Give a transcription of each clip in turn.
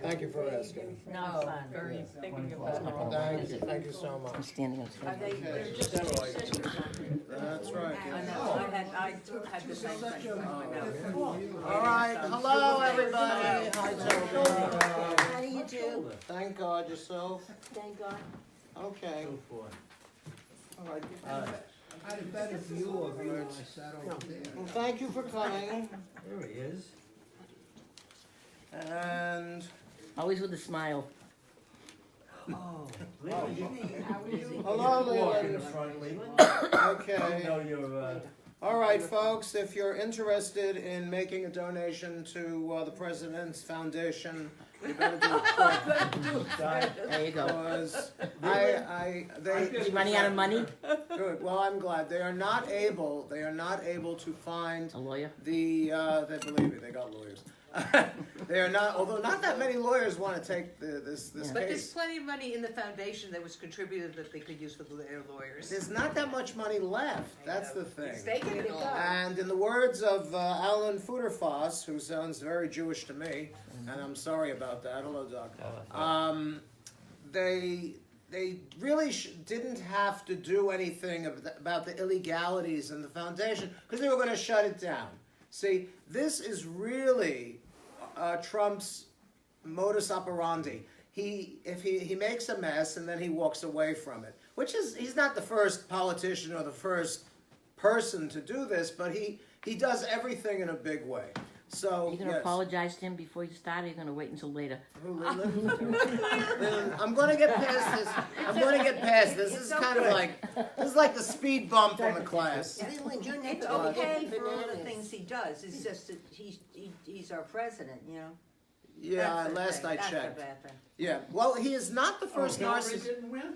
Thank you for asking. No, very thinking about it. Thank you so I'm much. standing on Are they, straight. they're just two sisters. That's right. I know, I had the same thing. I know. All right, hello, everybody. Hi, Toby. How do you do? Thank God, yourself? Thank God. Okay. All right. I had a better view of you when I sat over there. Well, thank you for coming. There he is. And Always with a smile. Oh, hello, Leland. Okay. you're, All right, folks, if you're interested in making a donation to the President's Foundation, you better do it quick. There you go. Because You running out of money? good. Well, I'm glad they are not able to find A lawyer? they believe me, they got lawyers. They are not, although not that many lawyers want to take this Yeah. But there's case. plenty of money in the foundation that was contributed that they could use for their lawyers. There's not that much money left. That's the thing. They can all. And in the words of Alan Fuderfoss, who sounds very Jewish to me, and I'm sorry about that. Hello, Doc. They really didn't have to do anything about the illegalities in the foundation because they were going to shut it down. See, this is really Trump's modus operandi. He makes a mess and then he walks away from it, which is, he's not the first politician or the first person to do this, but he does everything in a big way. So, You gonna yes. apologize to him before you start, or you gonna wait until later? I'm going to get past this. I'm going to get past this. This is kind of like, this is like the speed bump on the class. It's okay for all the things he does, it's just that he's our president, you know? Yeah, That's the last thing. I That's the checked. bad thing. Yeah, well, he is not the first narcissist. didn't win?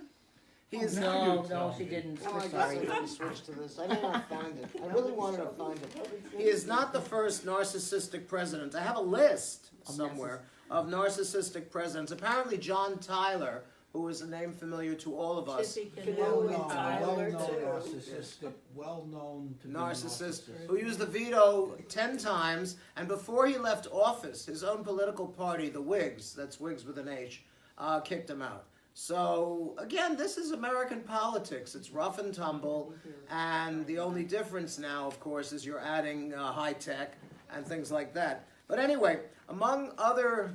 He is No, she didn't. Oh, We're I sorry. guess I switch to this. I may not find it. I really wanted to find it. He is not the first narcissistic president. I have a list somewhere of narcissistic presidents. Apparently, John Tyler, who is a name familiar to all of us, Well-known to be narcissist, who used the veto 10 times, and before he left office, his own political party, the Whigs, that's Whigs with an H, kicked him out. So, again, this is American politics. It's rough and tumble, and the only difference now, of course, is you're adding high tech and things like that. But anyway, among other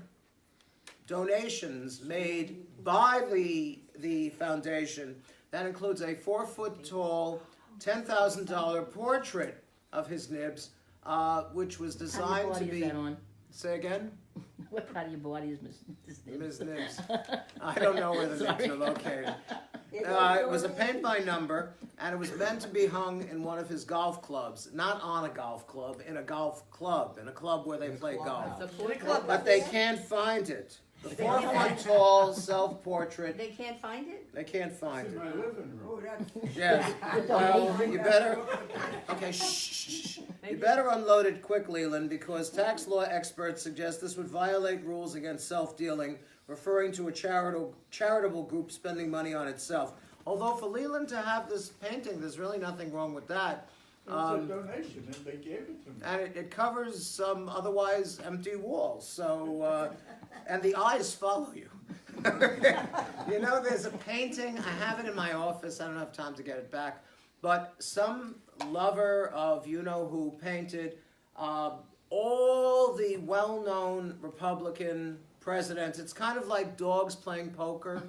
donations made by the foundation, that includes a 4-foot-tall, $10,000 portrait of his nibs, which was designed to How many body be... is that on? Say again? What part of your body is Miss Ms. Nibs. I don't know where the nibs are located. It was a paint by number, and it was meant to be hung in one of his golf clubs. Not on a golf club, in a golf club, in a club where they play golf. The Ford Club. But they can't find it. The 4-foot-tall self-portrait, They can't find it? they can't find it. Oh, that's. Yes. Well, you better, okay, shh. You better unload it quick, Leland, because tax law experts suggest this would violate rules against self-dealing, referring to a charitable group spending money on itself. Although for Leland to have this painting, there's really nothing wrong with that. It was a donation, and they gave it to me. And it covers some otherwise empty walls. So, and the eyes follow you. You know, there's a painting, I have it in my office, I don't have time to get it back, but some lover of you-know-who painted all the well-known Republican presidents. It's kind of like dogs playing poker,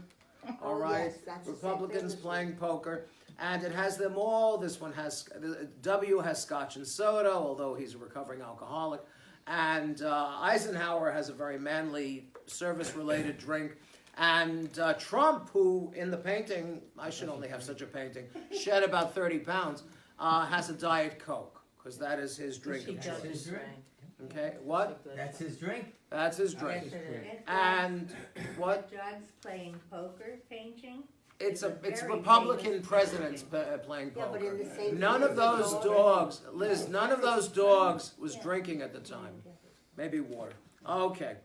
all right? Republicans playing poker. And it has them all. This one has, W has scotch and soda, although he's a recovering alcoholic. And Eisenhower has a very manly service-related drink. And Trump, who in the painting, I should only have such a painting, shed about 30 pounds, has a Diet Coke, because that is his drink of choice. Okay, what? That's his drink? That's his drink. And what? Drugs playing poker painting? It's very Republican famous presidents painting. playing Yeah, but in poker. the same None of field. those dogs, Liz, none of those dogs was drinking at the time. Maybe water. Okay.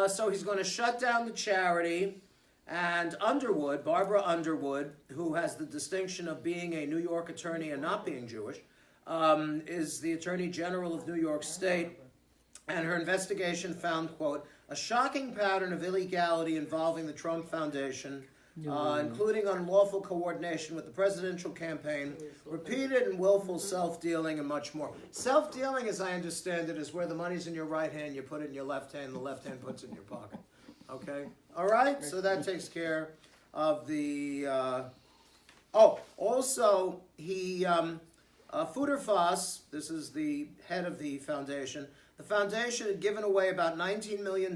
So he's going to shut down the charity. And Underwood, Barbara Underwood, who has the distinction of being a New York attorney and not being Jewish, is the Attorney General of New York State. And her investigation found, quote, a shocking pattern of illegality involving the Trump Foundation, including unlawful coordination with the presidential campaign, repeated and willful self-dealing, and much more. Self-dealing, as I understand it, is where the money's in your right hand, you put it in your left hand, the left hand puts it in your pocket. Okay? All right? So that takes care of the... also, he... Fuderfas, this is the head of the foundation. The foundation had given away about $19 million,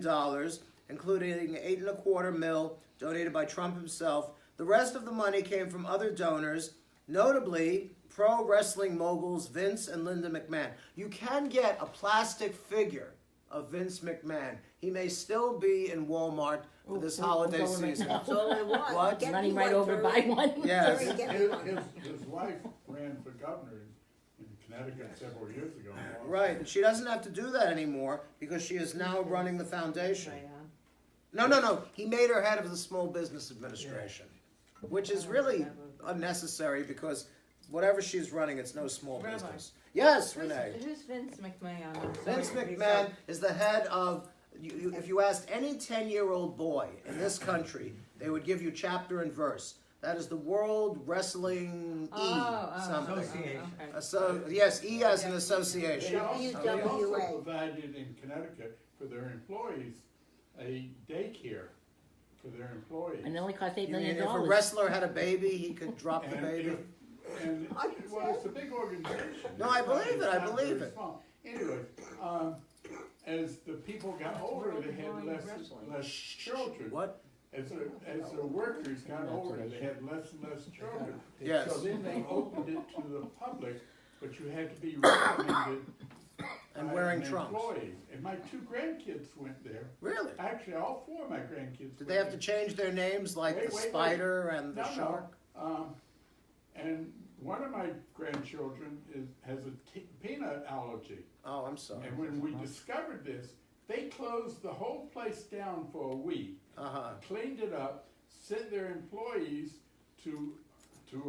including $8.25 million donated by Trump himself. The rest of the money came from other donors, notably pro wrestling moguls Vince and Linda McMahon. You can get a plastic figure of Vince McMahon. He may still be in Walmart for this holiday going right season. now. That's all I want. What? Get Running me right one, over to Terry. buy one. Yes. Terry, get me one. His wife ran for governor in Connecticut several years ago. Right, and she doesn't have to do that anymore because she is now running the foundation. No. He made her head of the Small Business Administration, which is really unnecessary because whatever she's running, it's no small Rabbi. business. Yes, Renee. Who's Vince McMahon? Vince McMahon is the head of, if you asked any 10-year-old boy in this country, they would give you chapter and verse. That is the World Wrestling something. Okay. So, yes, E as an association. They also UWA. provided in Connecticut for their employees a daycare for their employees. And it only cost $8 You mean million. if a wrestler had a baby, he could drop the And baby? well, it's a big organization. No, I believe It's it, I not believe very it. small. Anyway, as the people got older, they had less children. What? As the workers got older, they had less and less children. Yes. So then they opened it to the public, but you had to be recommended And by wearing an trunks. employee. And my 2 grandkids went there. Really? Actually, all 4 of my grandkids. Did they have to change their names like Wait, the wait, wait. spider and the No, shark? And one of my grandchildren has a peanut allergy. Oh, I'm sorry. And when we discovered this, they closed the whole place down for a week, Uh-huh. cleaned it up, sent their employees to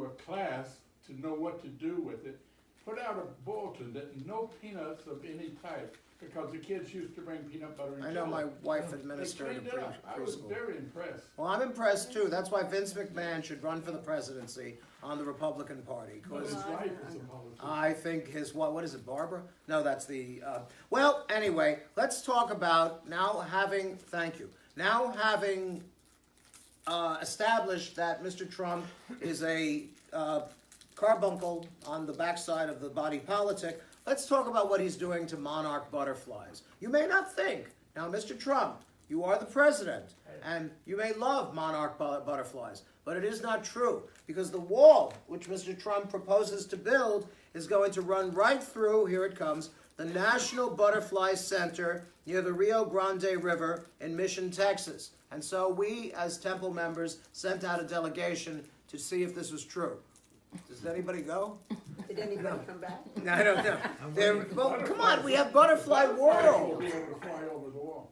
a class to know what to do with it, put out a bulletin that no peanuts of any type, because the kids used to bring peanut butter and I know my jelly. wife They administered a cleaned it up. I was preschool. very impressed. Well, I'm impressed too. That's why Vince McMahon should run for the presidency on the Republican Party. But 'Cause his wife is a politician. I think his, what is it, Barbara? No, that's the, well, anyway, let's talk about now having, thank you, now having established that Mr. Trump is a carbuncle on the backside of the body politic, let's talk about what he's doing to monarch butterflies. You may not think, now Mr. Trump, you are the president, and you may love monarch butterflies, but it is not true, because the wall which Mr. Trump proposes to build is going to run right through, here it comes, the National Butterfly Center near the Rio Grande River in Mission, Texas. And so we, as Temple members, sent out a delegation to see if this was true. Does anybody go? Did anybody come back? I don't know. Well, come on, we have Butterfly Will World. be able to fly over the wall.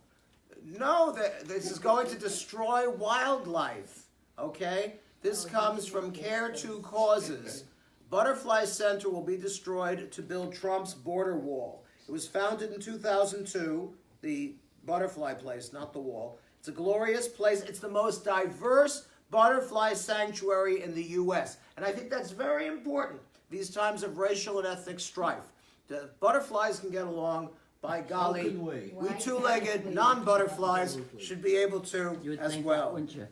No, this is going to destroy wildlife, okay? This comes from Care to Causes. Butterfly Center will be destroyed to build Trump's border wall. It was founded in 2002, the butterfly place, not the wall. It's a glorious place. It's the most diverse butterfly sanctuary in the U.S. And I think that's very important, these times of racial and ethnic strife. The butterflies can get along, by golly. How can we? We two-legged non-butterflies should be able to You would as think that, well. wouldn't you?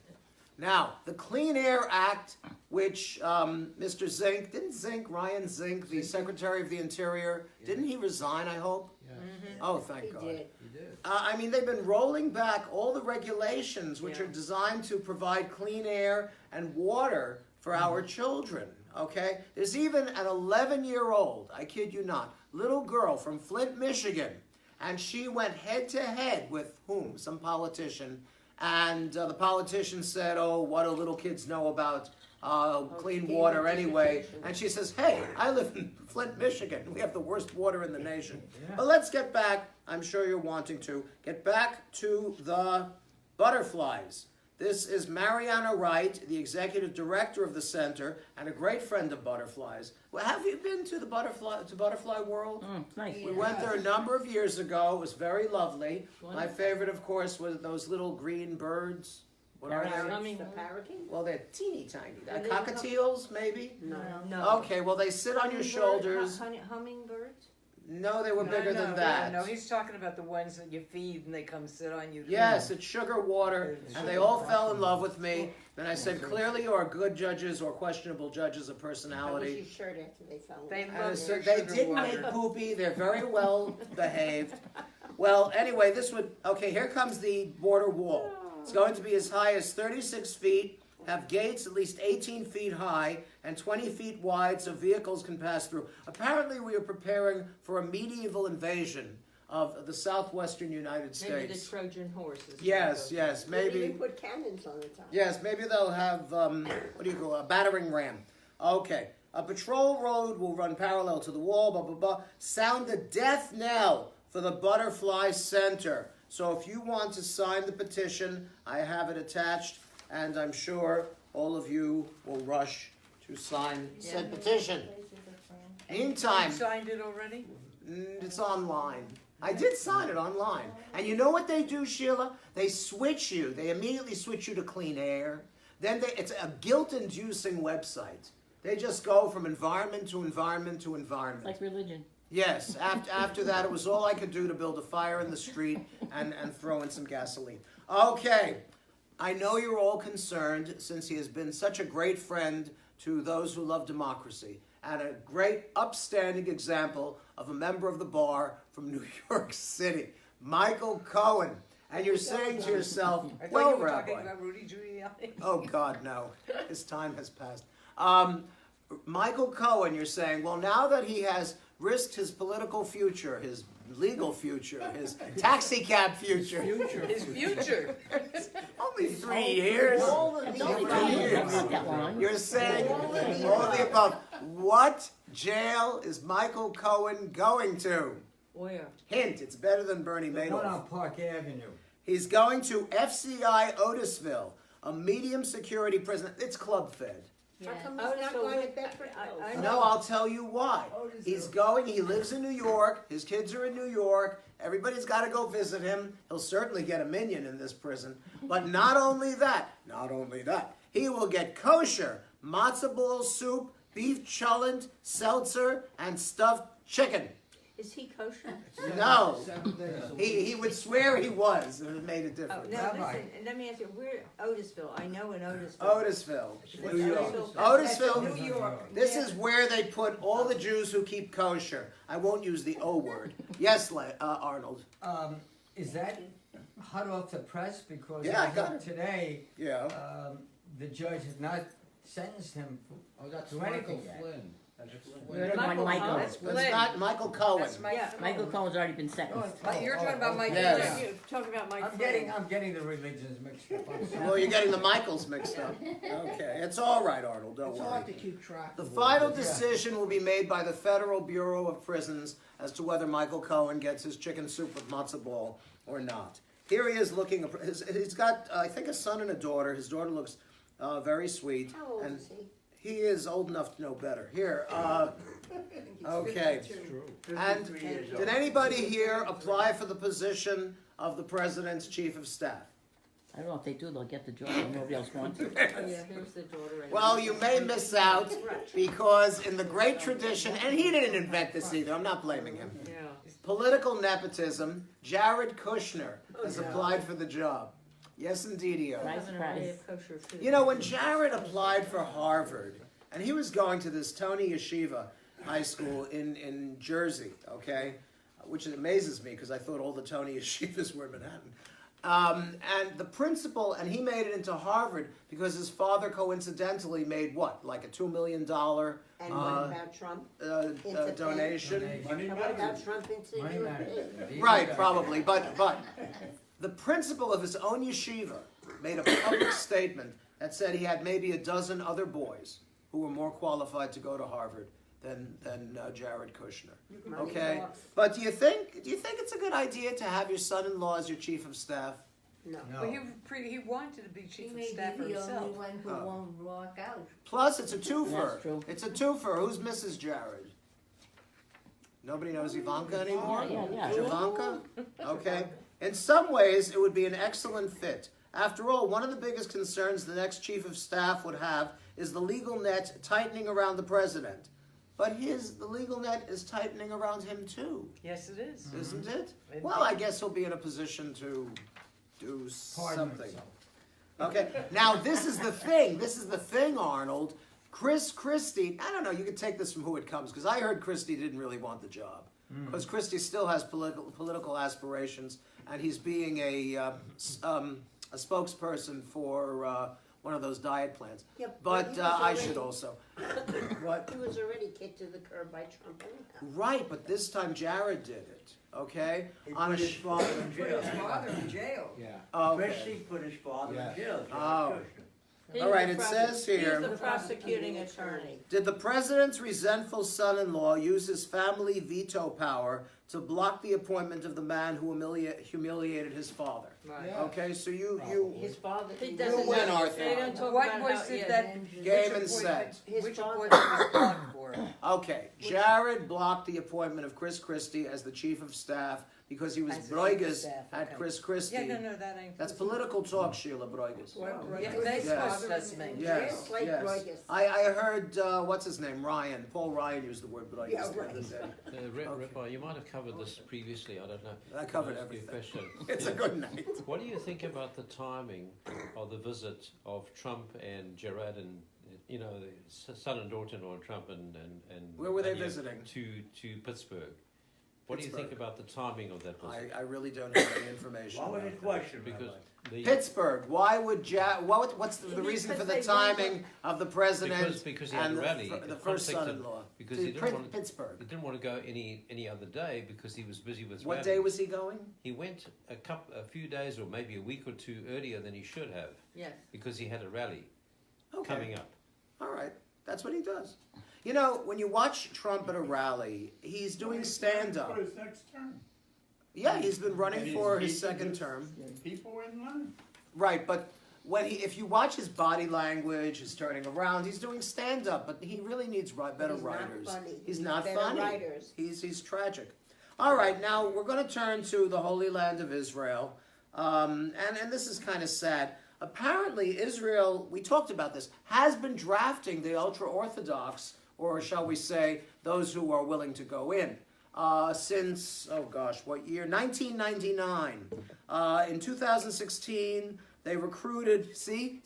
Now, the Clean Air Act, which Mr. Zink, Ryan Zink, the Secretary of the Interior, didn't he resign, I hope? Yes, Oh, thank He God. did. you did. I mean, they've been rolling back all the regulations which are designed to provide clean air and water for our children, okay? There's even an 11-year-old, I kid you not, little girl from Flint, Michigan, and she went head-to-head with whom? Some politician, and the politician said, oh, what do little kids know about clean water anyway? And she says, hey, I live in Flint, Michigan. We have the worst water in the nation. But let's get back, I'm sure you're wanting to, get back to the butterflies. This is Mariana Wright, the executive director of the center and a great friend of Butterflies. Well, have you been to the Butterfly World? It's nice. We went there a number of years ago. It was very lovely. My favorite, of course, was those little green birds. What are they? The parakeet? Well, they're teeny tiny. And they Cockatiels, maybe? No. Okay, well, they sit on your shoulders. Hummingbirds? No, they were bigger than that. No, he's talking about the ones that you feed and they come sit on you. Yes, it's sugar water, and they all fell in love with me. Then I said, clearly you are good judges or questionable judges of personality. shirt after they fell They And love so your they sugar didn't water. make poopy. They're very well behaved. Well, anyway, okay, here comes the border wall. It's going to be as high as 36 feet, have gates at least 18 feet high and 20 feet wide so vehicles can pass through. Apparently, we are preparing for a medieval invasion of the southwestern United States. Maybe the Trojan horses. Yes, maybe. put cannons on the top. Yes, maybe they'll have, what do you call it, a battering ram. Okay. A patrol road will run parallel to the wall, blah, blah, blah. Sound the death knell for the Butterfly Center. So if you want to sign the petition, I have it attached, and I'm sure all of you will rush to sign said petition. Meantime, You signed it already? it's online. I did sign it online. And you know what they do, Sheila? They switch you. They immediately switch you to clean air. Then it's a guilt-inducing website. They just go from environment to environment to environment. Like religion. Yes, after that, it was all I could do to build a fire in the street and throw in some gasoline. Okay, I know you're all concerned since he has been such a great friend to those who love democracy and a great upstanding example of a member of the bar from New York City, Michael Cohen. And you're saying to yourself, I thought well, you were Rabbi. talking about Rudy Giuliani. Oh, God, no. His time has passed. Michael Cohen, you're saying, well, now that he has risked his political future, his legal future, his taxi cab future. His future. Only 3 years. It's only 2 years, not that long. You're saying all of the above. What jail is Michael Cohen going to? Where? Hint, it's better than Bernie The one Madoff. on Park Avenue. He's going to FCI Otisville, a medium security prison. It's club fed. How come he's not going to Bedford Hills? No, I'll tell you why. He lives in New York, his kids are in New York, everybody's got to go visit him. He'll certainly get a minion in this prison. But not only that, he will get kosher, matzo ball soup, beef cholent, seltzer, and stuffed chicken. Is he kosher? No, 7 days a week. he would swear he was, and it made a Oh, difference. no, Rabbi. listen, let me ask you, where, Otisville, I know in Otisville. Otisville. New York. Otisville. New York. This is where they put all the Jews who keep kosher. I won't use the O word. Yes, Arnold. Is that hot off the press? Because Yeah, I as got of it. today, Yeah. the judge has not sentenced him Oh, that's to Michael anything yet. Flynn. That's Flynn. We're talking about Michael. That's It's Flynn. not Michael Cohen. That's Mike. Yeah. Michael Cohen's already been sentenced. You're talking about Mike. Yes. Flynn. You're talking about Mike. I'm getting the religions mixed up. I'm sorry. Well, you're getting the Michaels mixed up. Okay, it's all right, Arnold. Don't It's hard to worry. keep track The of. final decision will be made by the Federal Bureau of Prisons as to whether Michael Cohen gets his chicken soup with matzo ball or not. Here he is looking. He's got, I think, a son and a daughter. His daughter looks very sweet. How old and is he? He is old enough to know better. Here, okay. And did anybody here apply for the position of the President's Chief of Staff? I don't know if they do, they'll get the job and nobody else wants it. Oh, yeah, here's the daughter. right Well, you may miss out because in the great tradition, and he didn't invent this either, I'm not blaming him. Yeah. Political nepotism, Jared Kushner has applied for the job. Yes, indeed, Nice surprise. Kosher food. You know, when Jared applied for Harvard, and he was going to this Tony Yeshiva high school in Jersey, okay, which amazes me because I thought all the Tony Yeshivas were in Manhattan. And the principal, and he made it into Harvard because his father coincidentally made what, like a $2 million And what about Trump? donation? Money And what matters. about Trump into Money you? matters. Right, probably, but the principal of his own yeshiva made a public statement that said he had maybe a dozen other boys who were more qualified to go to Harvard than Jared Kushner. Okay, but do you think it's a good idea to have your son-in-law as your chief of staff? No. But he wanted to be He chief of may staff be the himself. only one who Oh. won't walk out. Plus, it's a twofer. That's true. It's a twofer. Who's Mrs. Jared? Nobody knows Ivanka anymore? Yeah. Ivanka? Okay. In some ways, it would be an excellent fit. After all, one of the biggest concerns the next chief of staff would have is the legal net tightening around the president. But the legal net is tightening around him too, Yes, it is. isn't it? Indeed. Well, I guess he'll be in a position to do Pardon something. himself. Okay, now this is the thing, Arnold. Chris Christie, I don't know, you could take this from who it comes, because I heard Christie didn't really want the job. Because Christie still has political aspirations, and he's being a spokesperson for one of those diet plans. Yeah, But he was I already- should also. What? He was already kicked to the curb by Trump anyhow. Right, but this time Jared did it, okay? He On put a his father in Put jail. his father in jail. Yeah. okay. Christie put his father Yeah. in jail. Oh. George Kushner. All right, it says here. He's the prosecuting attorney. Did the president's resentful son-in-law use his family veto power to block the appointment of the man who humiliated his father? Right. Yeah. Okay, so you His father. He you doesn't- win, Arthur. They don't talk What about was how- it yeah, that, Game which and set. appointment, which father- appointment was blocked for? Okay, Jared blocked the appointment of Chris Christie as the chief of staff because he was As the chief of Bruegges staff, at okay. Chris Christie. Yeah, no, that ain't. That's political talk, Sheila Bruegges. Yeah, they Yes. supposed us, man. Yes, Like yes. Bruegges. I heard, what's his name, Ryan, Paul Ryan used the word Bruegges Yeah, the other right. day. Rabbi, you might have covered this previously, I don't know. I covered Can ask you a everything. question? It's a good night. What do you think about the timing of the visit of Trump and Gerard and, you know, the son and daughter-in-law of Trump and Where were they and, visiting? To Pittsburgh. What do you think Pittsburgh. about the timing of that visit? I really don't have any information What was about his that. question, Because Rabbi? the, Pittsburgh, why would what's the reason for the Because they timing of the president because he had and a rally, the it first conflicted, son-in-law? because To he didn't want- Pittsburgh. he didn't want to go any other day because he was busy with What rallies. day was he going? He went a few days or maybe a week or two earlier than he should have Yes. because he had a rally Okay. coming up. All right, that's what he does. You know, when you watch Trump at a rally, he's doing stand-up. For his next term. Yeah, he's been running And for he's his second his term. People in line. Right, but if you watch his body language, his turning around, he's doing stand-up, but he really needs better He's not writers. funny. He's He's not better funny. writers. He's tragic. All right, now we're going to turn to the Holy Land of Israel, and this is kind of sad. Apparently, Israel, we talked about this, has been drafting the ultra-Orthodox, or shall we say, those who are willing to go in. Since, oh gosh, what year? 1999. In 2016, they recruited, see,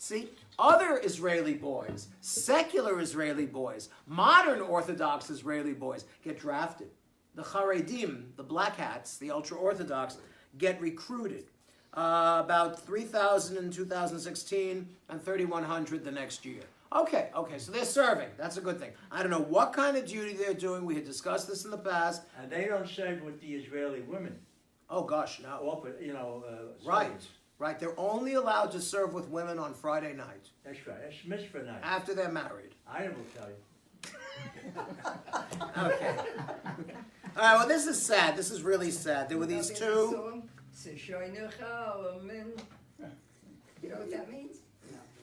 other Israeli boys, secular Israeli boys, modern Orthodox Israeli boys get drafted. The Haredim, the black hats, the ultra-Orthodox, get recruited. About 3,000 in 2016 and 3,100 the next year. Okay, so they're serving. That's a good thing. I don't know what kind of duty they're doing. We had discussed this in the past. And they don't serve with the Israeli women. Oh gosh, no. Right, soldiers. right. They're only allowed to serve with women on Friday night That's right. That's mitzvah night. after they're married. I will tell you. Okay. All right. Well, this is sad. This is really sad. There were these two. You know what that means?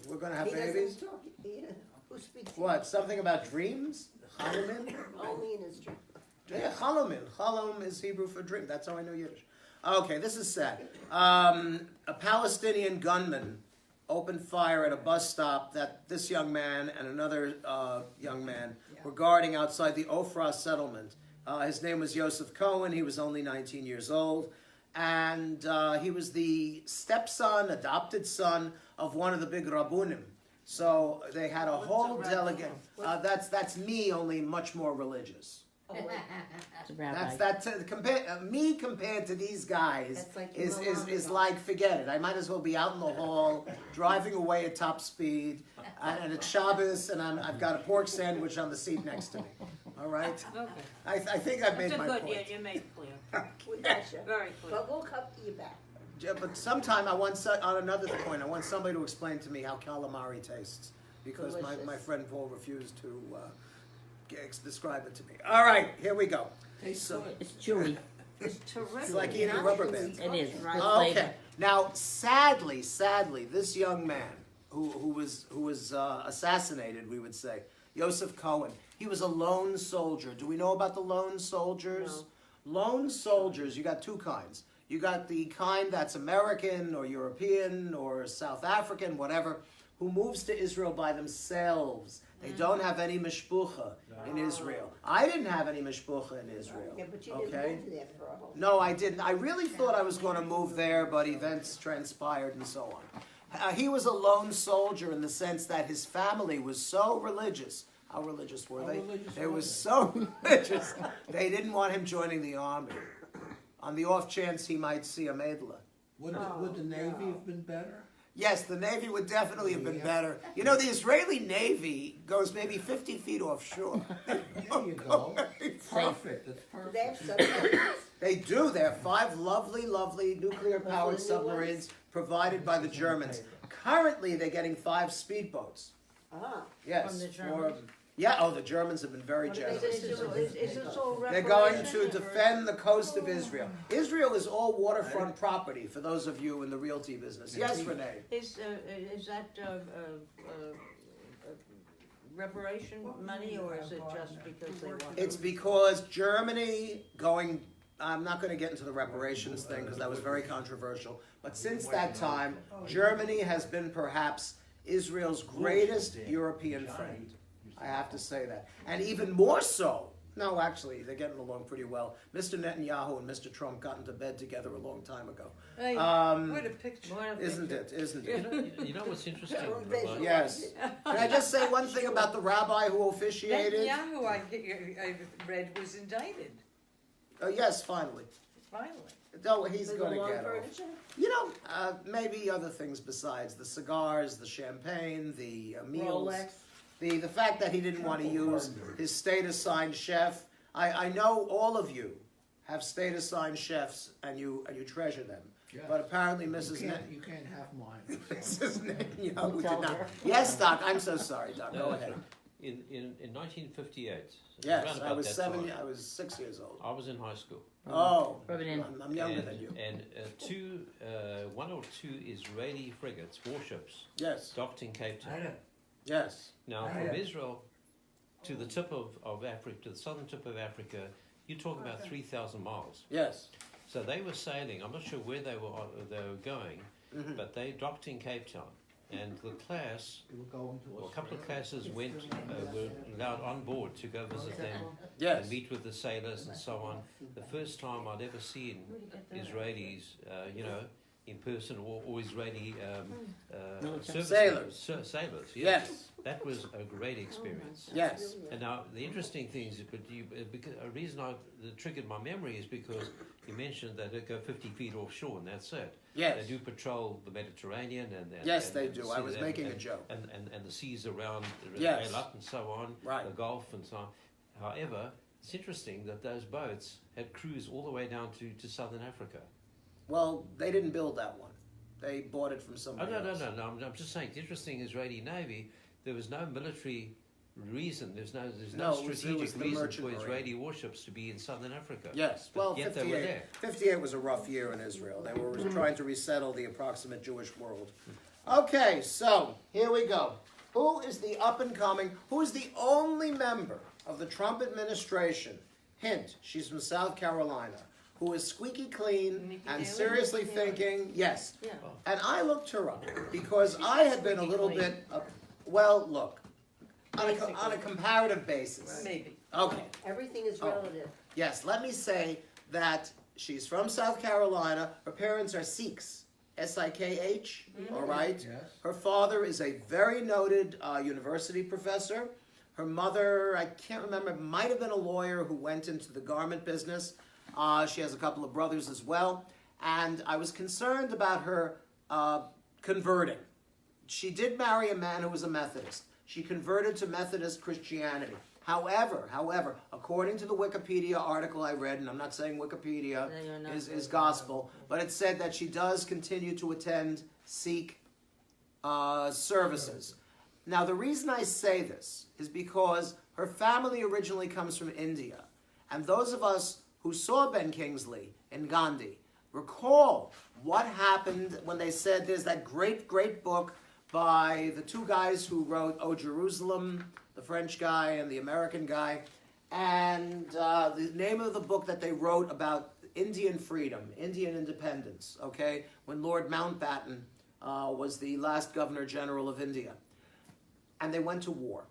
We're gonna have He doesn't babies. talk. Who speaks? What? Something about dreams? Chalamin? Only in his dream. Yeah, chalamin. Chalom is Hebrew for dream. That's how I know Yiddish. Okay, this is sad. A Palestinian gunman opened fire at a bus stop that this young man and another young man were guarding outside the Ofra settlement. His name was Yosef Cohen. He was only 19 years old. And he was the stepson, adopted son of one of the big rabbunim. So they had a whole delegate. That's me, only much more religious. It's a rabbi. Me compared to these guys That's like is like, forget it. I might as well be out in the hall driving away at top speed, and it's Shabbos, and I've got a pork sandwich on the seat next to me. All right. Okay. I think I've made It's a my good, point. yeah, you made it clear. We gotcha. Very clear. But we'll come to you back. Yeah, but sometime on another point, I want somebody to explain to me how calamari tastes, because my Delicious. friend Paul refused to describe it to me. All right, here we go. Tastes So- good. It's chewy. It's terrific. It's like eating rubber bands. It is. Right. Good Okay. flavor. Now, sadly, this young man who was assassinated, we would say, Yosef Cohen, he was a lone soldier. Do we know about the lone soldiers? No. Lone soldiers, you got two kinds. You got the kind that's American or European or South African, whatever, who moves to Israel by themselves. They don't have any mishpucha in Israel. I didn't have any mishpucha in Israel. Yeah, but you okay? didn't move there for a whole. No, I didn't. I really thought I was going to move there, but events transpired and so on. He was a lone soldier in the sense that his family was so religious. How religious were they? They were so religious. They didn't want him joining the army. On the off chance he might see a Medla. Would the Navy have been better? Yes, the Navy would definitely have been better. You know, the Israeli Navy goes maybe 50 feet offshore. There you go. Perfect. That's perfect. They have submarines. They do. They have 5 lovely, lovely nuclear-powered submarines provided by the Germans. Currently, they're getting 5 speedboats. Ah. Yes. From the Germans? The Germans have been very generous. Is this all They're going reparation? to defend the coast of Israel. Israel is all waterfront property, for those of you in the realty business. Yes, Renee? Is that reparation money, or is it just because they want? It's because Germany going, I'm not going to get into the reparations thing because that was very controversial, but since that time, Germany has been perhaps Israel's greatest European friend. I have to say that. And even more so, no, actually, they're getting along pretty well. Mr. Netanyahu and Mr. Trump got into bed together a long time ago. Hey, what a picture. Isn't it? Isn't it? You know what's interesting, Rabbi? Yes. Can I just say one thing about the rabbi who officiated? Netanyahu, I read, was indicted, Yes, finally. finally. No, he's For the going to lawn get off. furniture? You know, maybe other things besides the cigars, the champagne, the meals. Rolex. The fact that he didn't want to use his state-assigned chef. I know all of you have state-assigned chefs and you treasure them. Yes. But apparently Mrs. You can't have mine. Mrs. Netanyahu did not. Yes, Doc, I'm so sorry, Doc. Go ahead. In 1958, Yes, around I about was that 7. time, I was 6 years old. I was in high school. Oh, Rubbing in. I'm younger than you. And 1 or 2 Israeli frigates, warships, Yes, docked in Cape Town. yes. Now, from Israel to the tip of Africa, to the southern tip of Africa, you talk about 3,000 miles. Yes. So they were sailing. I'm not sure where they were going, but they docked in Cape Town. And the class, You were going to or a couple of classes were allowed on board to go visit them Yes. and meet with the sailors and so on. The first time I'd ever seen Israelis, in person, or Israeli Sailors. Sailors, Yes. That was a great experience. Yes. And now the interesting thing is, because a reason that triggered my memory is because you mentioned that they go 50 feet offshore and that's it. Yes. They do patrol the Mediterranean and Yes, and they do. I see was that, making a and, joke. And the seas around Yes. Eilat and so on, Right. the Gulf and so on. However, it's interesting that those boats had crews all the way down to southern Africa. Well, they didn't build that one. They bought it from Oh, somebody no. else. I'm just saying, the interesting Israeli Navy, there was no military reason, there's no No, it was strategic the reason merchant for marine. Israeli warships to be in southern Africa. Yes, But well, yet they were 58, there. 58 was a rough year in Israel. They were trying to resettle the approximate Jewish world. Okay, so here we go. Who is the up-and-coming, who is the only member of the Trump administration, hint, she's from South Carolina, who is squeaky clean Nikki and Haley? seriously thinking, yes. Yeah. And I looked her up because I had been a little squeaky bit, well, look, on a comparative basis. Maybe. Okay. Everything is Oh. relative. Yes, let me say that she's from South Carolina. Her parents are Sikhs, S-I-K-H, all right? Yes. Her father is a very noted university professor. Her mother, I can't remember, might have been a lawyer who went into the garment business. She has a couple of brothers as well. And I was concerned about her converting. She did marry a man who was a Methodist. She converted to Methodist Christianity. However, according to the Wikipedia article I read, and I'm not saying Wikipedia No, you're not is saying gospel, but it said that she does continue to attend Sikh services. Now, the reason I say this is because her family originally comes from India. And those of us who saw Ben Kingsley and Gandhi recall what happened when they said there's that great book by the two guys who wrote O Jerusalem, the French guy and the American guy, and the name of the book that they wrote about Indian freedom, Indian independence, okay, when Lord Mountbatten was the last Governor General of India. And they went to war.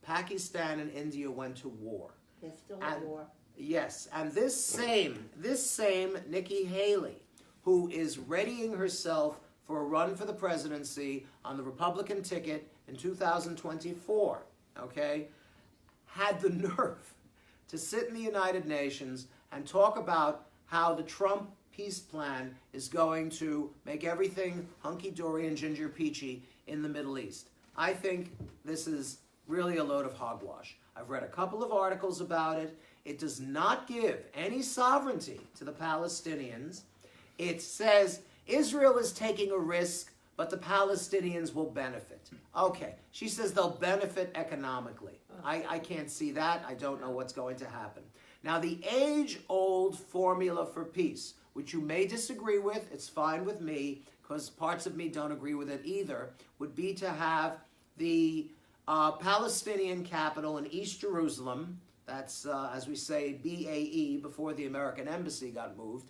Pakistan and India went to war. There's still And- a war. Yes, and this same Nikki Haley, who is readying herself for a run for the presidency on the Republican ticket in 2024, okay, had the nerve to sit in the United Nations and talk about how the Trump peace plan is going to make everything hunky-dory and ginger peachy in the Middle East. I think this is really a load of hogwash. I've read a couple of articles about it. It does not give any sovereignty to the Palestinians. It says Israel is taking a risk, but the Palestinians will benefit. Okay, she says they'll benefit economically. I can't see that. I don't know what's going to happen. Now, the age-old formula for peace, which you may disagree with, it's fine with me, because parts of me don't agree with it either, would be to have the Palestinian capital in East Jerusalem, that's, as we say, BAE, before the American embassy got moved,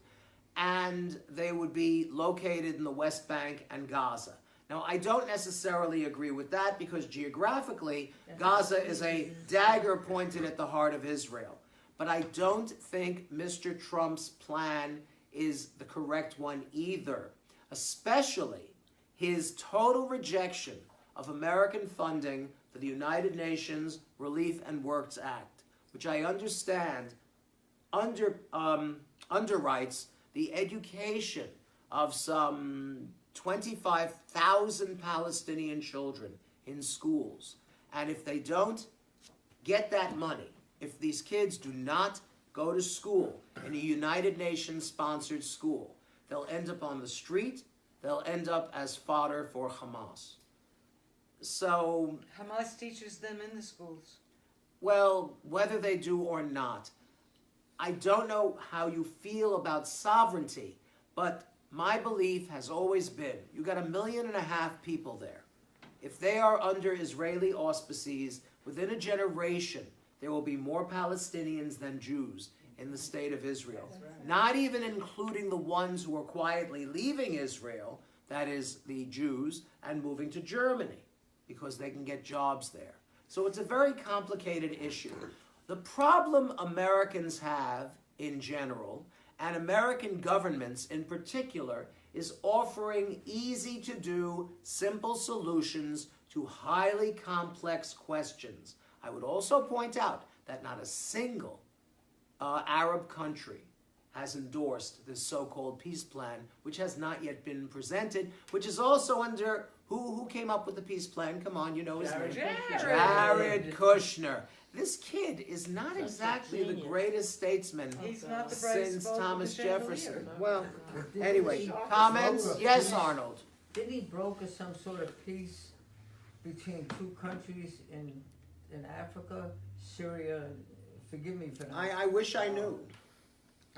and they would be located in the West Bank and Gaza. Now, I don't necessarily agree with that because geographically, Gaza is a dagger pointed at the heart of Israel. But I don't think Mr. Trump's plan is the correct one either, especially his total rejection of American funding for the United Nations Relief and Works Act, which I understand underwrites the education of some 25,000 Palestinian children in schools. And if they don't get that money, if these kids do not go to school in a United Nations sponsored school, they'll end up on the street, they'll end up as fodder for Hamas. So, Hamas teaches them in the schools. well, whether they do or not, I don't know how you feel about sovereignty, but my belief has always been, you got 1.5 million people there. If they are under Israeli auspices, within a generation, there will be more Palestinians than Jews in the state of Israel. Not even including the ones who are quietly leaving Israel, that is the Jews, and moving to Germany, because they can get jobs there. So it's a very complicated issue. The problem Americans have in general, and American governments in particular, is offering easy-to-do, simple solutions to highly complex questions. I would also point out that not a single Arab country has endorsed this so-called peace plan, which has not yet been presented, which is also under, who came up with the peace plan? Come on, you know his name. Jared Kushner. This kid is not exactly the greatest statesman He's not the brightest since bulb in Thomas the chandelier. Jefferson. Well, anyway, comments? Yes, Arnold. Didn't he broker some sort of peace between two countries in Africa, Syria? Forgive me for that. I wish I knew.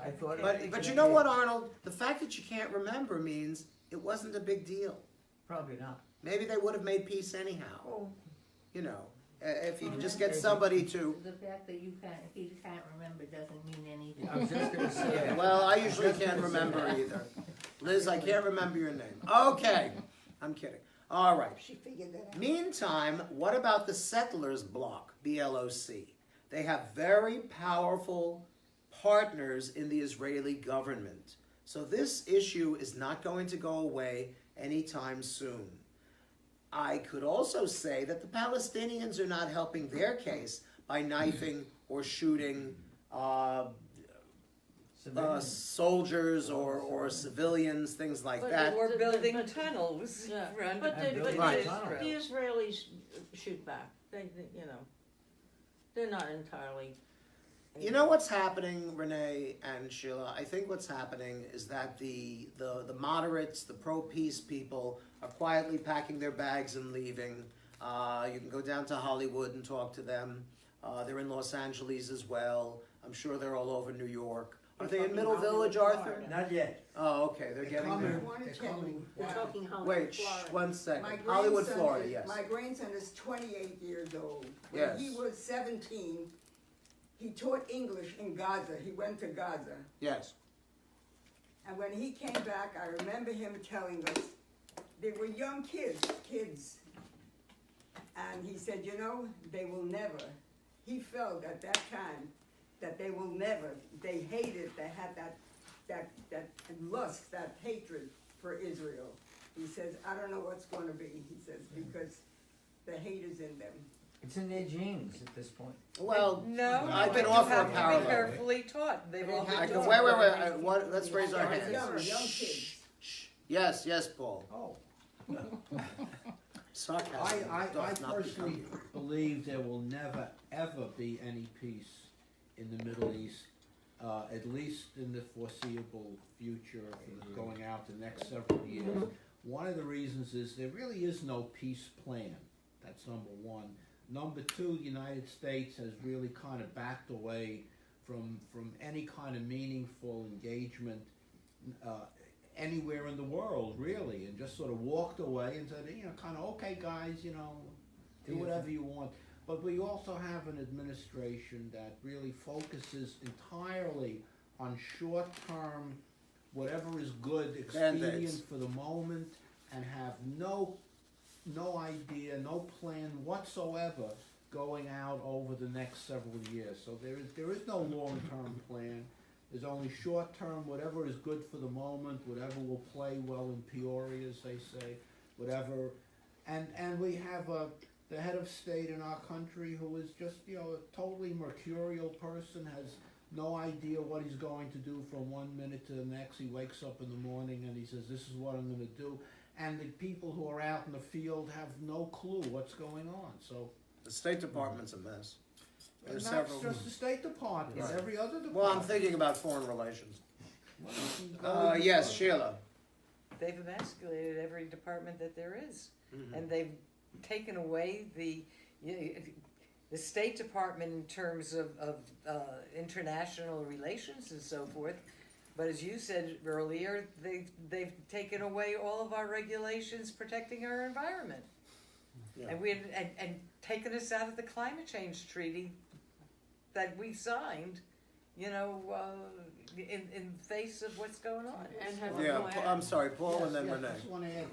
I thought. But you know what, Arnold? The fact that you can't remember means it wasn't a big deal. Probably not. Maybe they would have made peace anyhow. Oh. You know, if you could just get somebody to. The fact that you can't remember doesn't mean anything. I was just gonna say. Yeah, well, I usually can't remember either. Liz, I can't remember your name. Okay, I'm kidding. All right. She figured that out. Meantime, what about the Settlers Bloc, BLOC? They have very powerful partners in the Israeli government. So this issue is not going to go away anytime soon. I could also say that the Palestinians are not helping their case by knifing or shooting soldiers or civilians, things like But that. We're building tunnels. Yeah. around But Right. the Israelis shoot back. They, you know, they're not entirely. You know what's happening, Renee and Sheila? I think what's happening is that the moderates, the pro-peace people, are quietly packing their bags and leaving. You can go down to Hollywood and talk to them. They're in Los Angeles as well. I'm sure they're all over New York. Are they in talking Middle Hollywood, Village, Arthur? Florida. Not yet. Oh, okay, they're getting coming. there. I wanna They're tell coming. you We're that talking Hollywood, Wait, shh, Florida. one second. my Hollywood, grandson Florida, is- yes. My grandson is 28 years old. Yes. When he was 17, he taught English in Gaza. He went to Gaza. Yes. And when he came back, I remember him telling us, they were young kids. And he said, you know, they will never. He felt at that time that they will never. They hated, they had that lust, that hatred for Israel. He says, I don't know what's going to be, he says, because the hate is in them. It's in their genes at this point. Well, No, I can you offer a have to parallel. be carefully taught. They've all I been can, taught. wait, let's raise our hands. Young Shh, kids. shh. Yes, yes, Paul. Oh, Sarcasm. I doth not personally become you. believe there will never, ever be any peace in the Middle East, at least in the foreseeable future, going out the next several years. One of the reasons is there really is no peace plan. That's number one. Number two, the United States has really kind of backed away from any kind of meaningful engagement anywhere in the world, really, and just sort of walked away and said, you know, kind of, okay, guys, you know, do whatever you want. But we also have an administration that really focuses entirely on short-term, whatever is good, expedient Band-Aids. for the moment, and have no idea, no plan whatsoever going out over the next several years. So there is no long-term plan. There's only short-term, whatever is good for the moment, whatever will play well in Peoria, as they say, whatever. And we have the head of state in our country who is just, you know, a totally mercurial person, has no idea what he's going to do from one minute to the next. He wakes up in the morning and he says, this is what I'm going to do. And the people who are out in the field have no clue what's going on. So The State Department's a mess. There's and that's several. just the State Department, Right. every other department. Well, I'm thinking about foreign relations. Well, Yes, Sheila. They've emasculated every department that there is. Mhm. And they've taken away the State Department in terms of international relations and so forth. But as you said earlier, they've taken away all of our regulations protecting our environment. Yeah. And taken us out of the climate change treaty that we signed, you know, in face of what's going on. And have Yeah, no I'm sorry, Paul, and then Yes, Renee. I just want to add,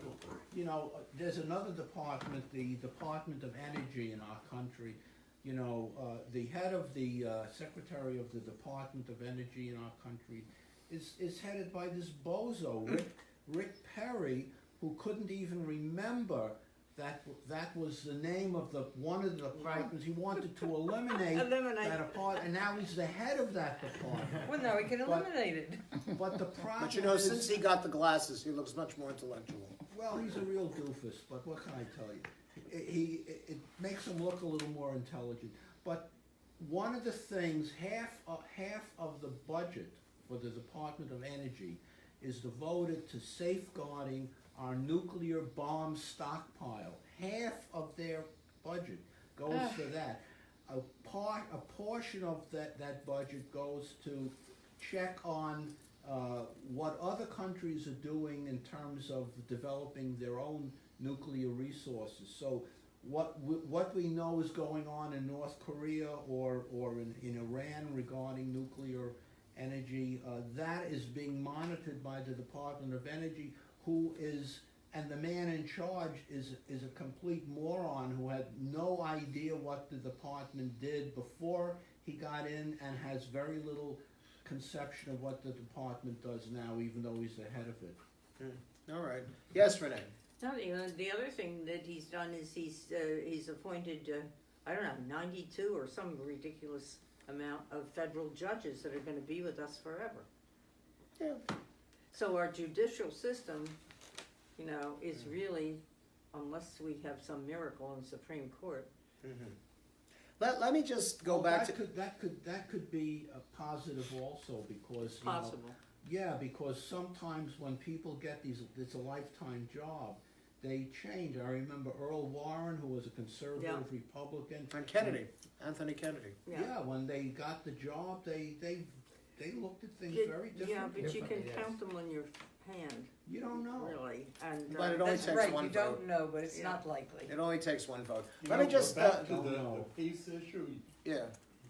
you know, there's another department, the Department of Energy in our country. You know, the head of the Secretary of the Department of Energy in our country is headed by this bozo, Rick Perry, who couldn't even remember that was the name of one of the departments. He wanted to eliminate that department, and now he's the head of that department. Well, now we can eliminate it. But the problem But you know, is, since he got the glasses, he looks much more intellectual. well, he's a real doofus, but what can I tell you? It makes him look a little more intelligent. But one of the things, half of the budget for the Department of Energy is devoted to safeguarding our nuclear bomb stockpile. Half of their budget goes to that. A portion of that budget goes to check on what other countries are doing in terms of developing their own nuclear resources. So what we know is going on in North Korea or in Iran regarding nuclear energy, that is being monitored by the Department of Energy, and the man in charge is a complete moron who had no idea what the department did before he got in, and has very little conception of what the department does now, even though he's the head of it. All right. Yes, Renee. No, the other thing that he's done is he's appointed, I don't know, 92 or some ridiculous amount of federal judges that are going to be with us forever. Yeah. So our judicial system, you know, is really, unless we have some miracle in Supreme Court. Let me just go Well, back to. that could be a positive also, because you know, Possible. yeah, because sometimes when people get it's a lifetime job, they change. I remember Earl Warren, who was a conservative Republican, And Kennedy, Anthony Kennedy. Yeah, when they got the job, they they looked at things Did- very differently. Yeah, but you can Differently, yes. count them on your hand, You don't know. really, and. But it only That's takes right, one you vote. don't know, but it's Yeah. not likely. It only takes one vote. You Let know, me just, but back to don't the know. peace issue, yeah,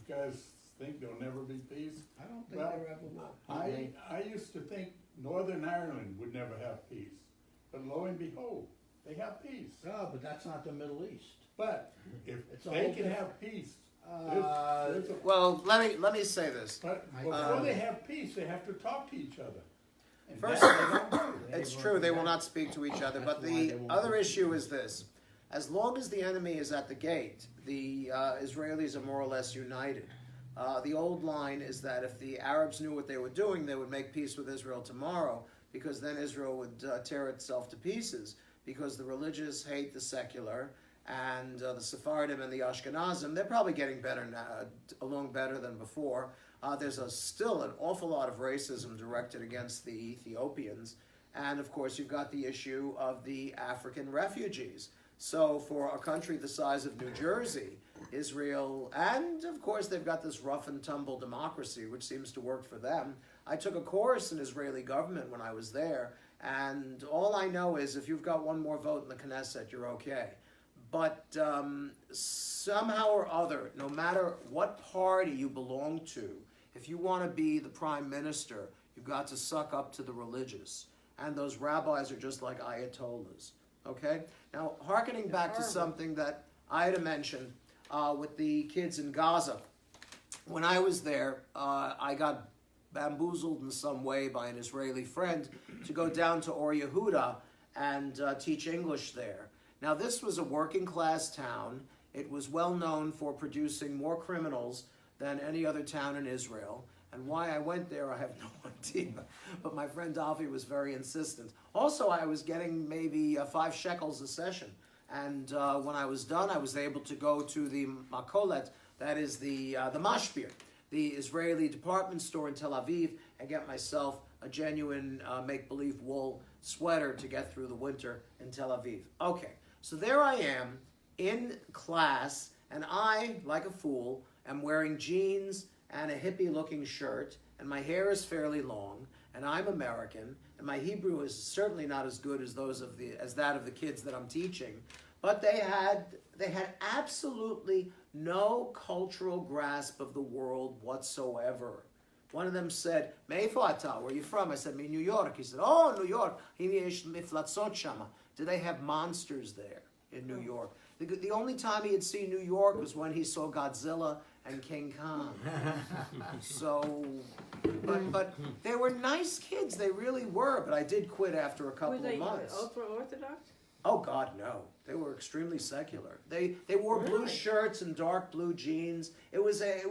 you guys think there'll never be peace? I don't think Well, there ever will. I used to think Northern Ireland would never have peace, but lo and behold, they have peace. No, but that's not the Middle East. But if It's a they whole can different- have peace, Uh, there's a, well, let me say this. but I- before they have peace, they have to talk to each other. And First- that they don't do. It's true, they will not speak to each other, but That's why the they won't other do it. issue is this. As long as the enemy is at the gate, the Israelis are more or less united. The old line is that if the Arabs knew what they were doing, they would make peace with Israel tomorrow, because then Israel would tear itself to pieces, because the religious hate the secular, and the Sephardim and the Ashkenazim, they're probably getting better now, along better than before. There's still an awful lot of racism directed against the Ethiopians, and of course you've got the issue of the African refugees. So for a country the size of New Jersey, Israel, and of course they've got this rough and tumble democracy, which seems to work for them. I took a course in Israeli government when I was there, and all I know is if you've got one more vote in the Knesset, you're okay. But somehow or other, no matter what party you belong to, if you want to be the prime minister, you've got to suck up to the religious. And those rabbis are just like ayatollahs. Okay? Now, hearkening back to something that Ida mentioned with the kids in Gaza. When I was there, I got bamboozled in some way by an Israeli friend to go down to Or Yehuda and teach English there. Now, this was a working class town. It was well known for producing more criminals than any other town in Israel. And why I went there, I have no idea. But my friend Alfie was very insistent. Also, I was getting maybe 5 shekels a session. And when I was done, I was able to go to the Makolet, that is the Mashpir, the Israeli department store in Tel Aviv, and get myself a genuine make-believe wool sweater to get through the winter in Tel Aviv. Okay, so there I am in class, and I, like a fool, am wearing jeans and a hippie-looking shirt, and my hair is fairly long, and I'm American, and my Hebrew is certainly not as good as that of the kids that I'm teaching, but they had absolutely no cultural grasp of the world whatsoever. One of them said, "Meifo ata? Where are you from?" I said, "Me New York." He said, "Oh, New York. Do they have monsters there in New York?" The only time he had seen New York was when he saw Godzilla and King Kong. So, but they were nice kids. They really were. But I did quit after a couple Were they of months. ultra-Orthodox? Oh God, no. They were extremely secular. They wore blue Really? shirts and dark blue jeans. It was a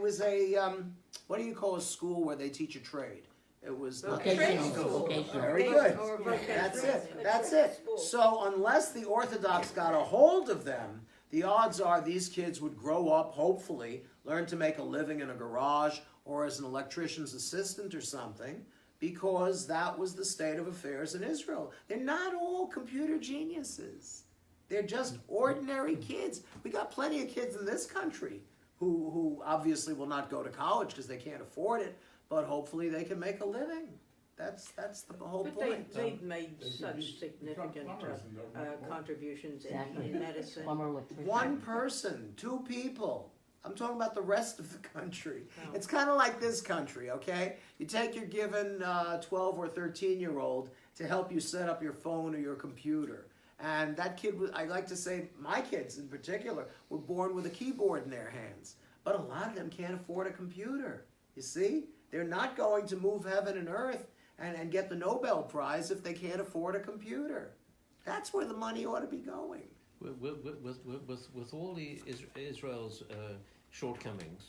what do you call a school where they teach a trade? It was not Vocational. school. Vocational. Very good. Or vocational. That's it. A That's trade it. school. So unless the Orthodox got a hold of them, the odds are these kids would grow up, hopefully, learn to make a living in a garage or as an electrician's assistant or something, because that was the state of affairs in Israel. They're not all computer geniuses. They're just ordinary kids. We got plenty of kids in this country who obviously will not go to college because they can't afford it, but hopefully they can make a living. That's the whole But point. they've made They could such be significant plumbers and don't make more. contributions Exactly. in medicine. Plumber, electrician. One person, 2 people. I'm talking about the rest of the country. Oh. It's kind of like this country, okay? You take your given 12 or 13-year-old to help you set up your phone or your computer. And that kid, I like to say, my kids in particular, were born with a keyboard in their hands. But a lot of them can't afford a computer. You see? They're not going to move heaven and earth and get the Nobel Prize if they can't afford a computer. That's where the money ought to be going. With all the Israel's shortcomings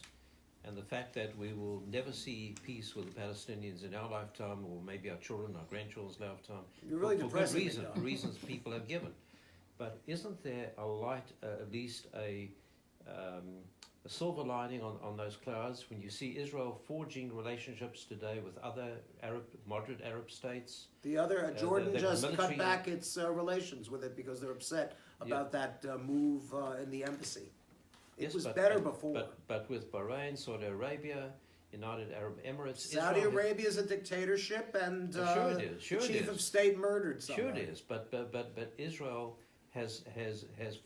and the fact that we will never see peace with the Palestinians in our lifetime, or maybe our children, our grandchildren's lifetime, You're really for good depressing me, reason, Doc. reasons people have given. But isn't there a light, at least a silver lining on those clouds when you see Israel forging relationships today with other moderate Arab states? The other, Jordan the just military- cut back its relations with it because they're upset about that move in the embassy. It Yes, was but- better before. But with Bahrain, Saudi Arabia, United Arab Emirates. Saudi Israel has- Arabia is a dictatorship, and Oh, sure it is, sure the it chief is. of state murdered Sure somebody. it is, but Israel has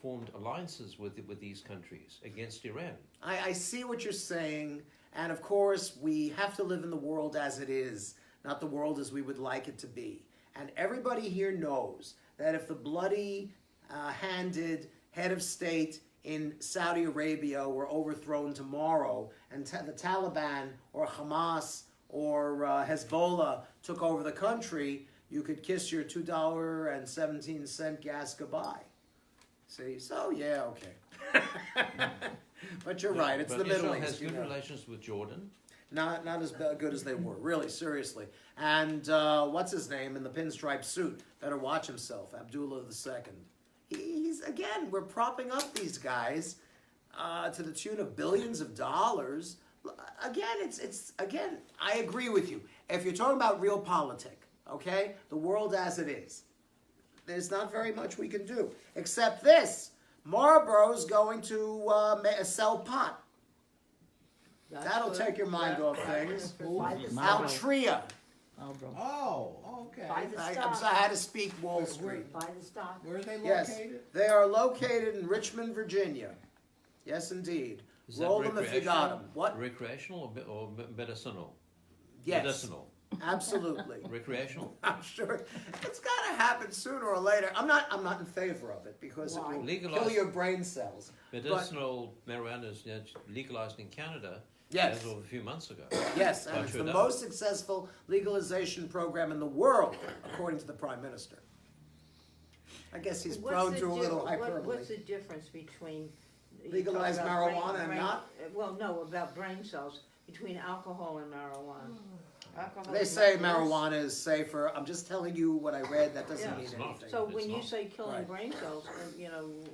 formed alliances with these countries against Iran. I see what you're saying, and of course, we have to live in the world as it is, not the world as we would like it to be. And everybody here knows that if the bloody-handed head of state in Saudi Arabia were overthrown tomorrow, and the Taliban or Hamas or Hezbollah took over the country, you could kiss your $2.17 gas goodbye. See, so yeah, okay. But you're right, it's But the Middle Israel East. has you good know. relations with Jordan. Not as good as they were, really, seriously. And what's his name in the pinstripe suit? Better watch himself, Abdullah II. He's, again, we're propping up these guys to the tune of billions of dollars. Again, it's again, I agree with you. If you're talking about real politic, okay, the world as it is, there's not very much we can do. Except this, Marlboro's going to sell pot. That's That'll good. take your mind off things. Marlboro. Altria. Marlboro. Oh, okay. Buy the I'm stock. sorry, I had to speak Wall Street. Buy the stock. Where are they Yes, located? they are located in Richmond, Virginia. Yes, indeed. Is that Roll them if you got them. recreational? What? Recreational or medicinal? Yes, Medicinal. absolutely. Recreational? I'm sure it's got to happen sooner or later. I'm not in favor of it because it Why? will Legalize- kill your brain cells. Medicinal marijuana is legalized in Canada Yes. as of a few months ago. Yes, and Not it's sure the that- most successful legalization program in the world, according to the Prime Minister. I guess he's What's prone the to a little differ- hyperbole. What's the difference between? you Legalize talk about marijuana and not? Well, no, about brain cells, between alcohol and marijuana. Alcohol They is say not worse. marijuana is safer. I'm just telling you what I read. That doesn't Yeah. mean It's not. anything. So It's when you not. say killing Right. brain cells,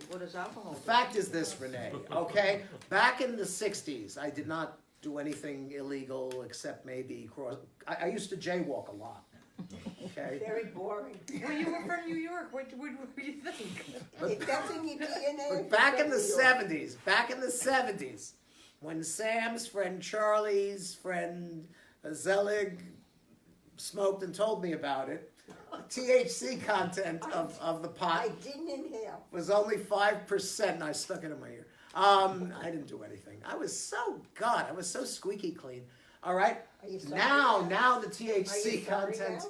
what does alcohol The do? fact is this, Renee, okay? Back in the 60s, I did not do anything illegal except maybe cross. I used to jaywalk a lot, okay? Very boring. Well, you were from New York, what do you think? If that's in your DNA. But back in the 70s, when Sam's friend Charlie's friend Zelig smoked and told me about it, the THC content of the pot I didn't inhale. was only 5%, and I stuck it in my ear. I didn't do anything. I was so squeaky clean. All right. Are you sorry Now the Are THC you sorry content.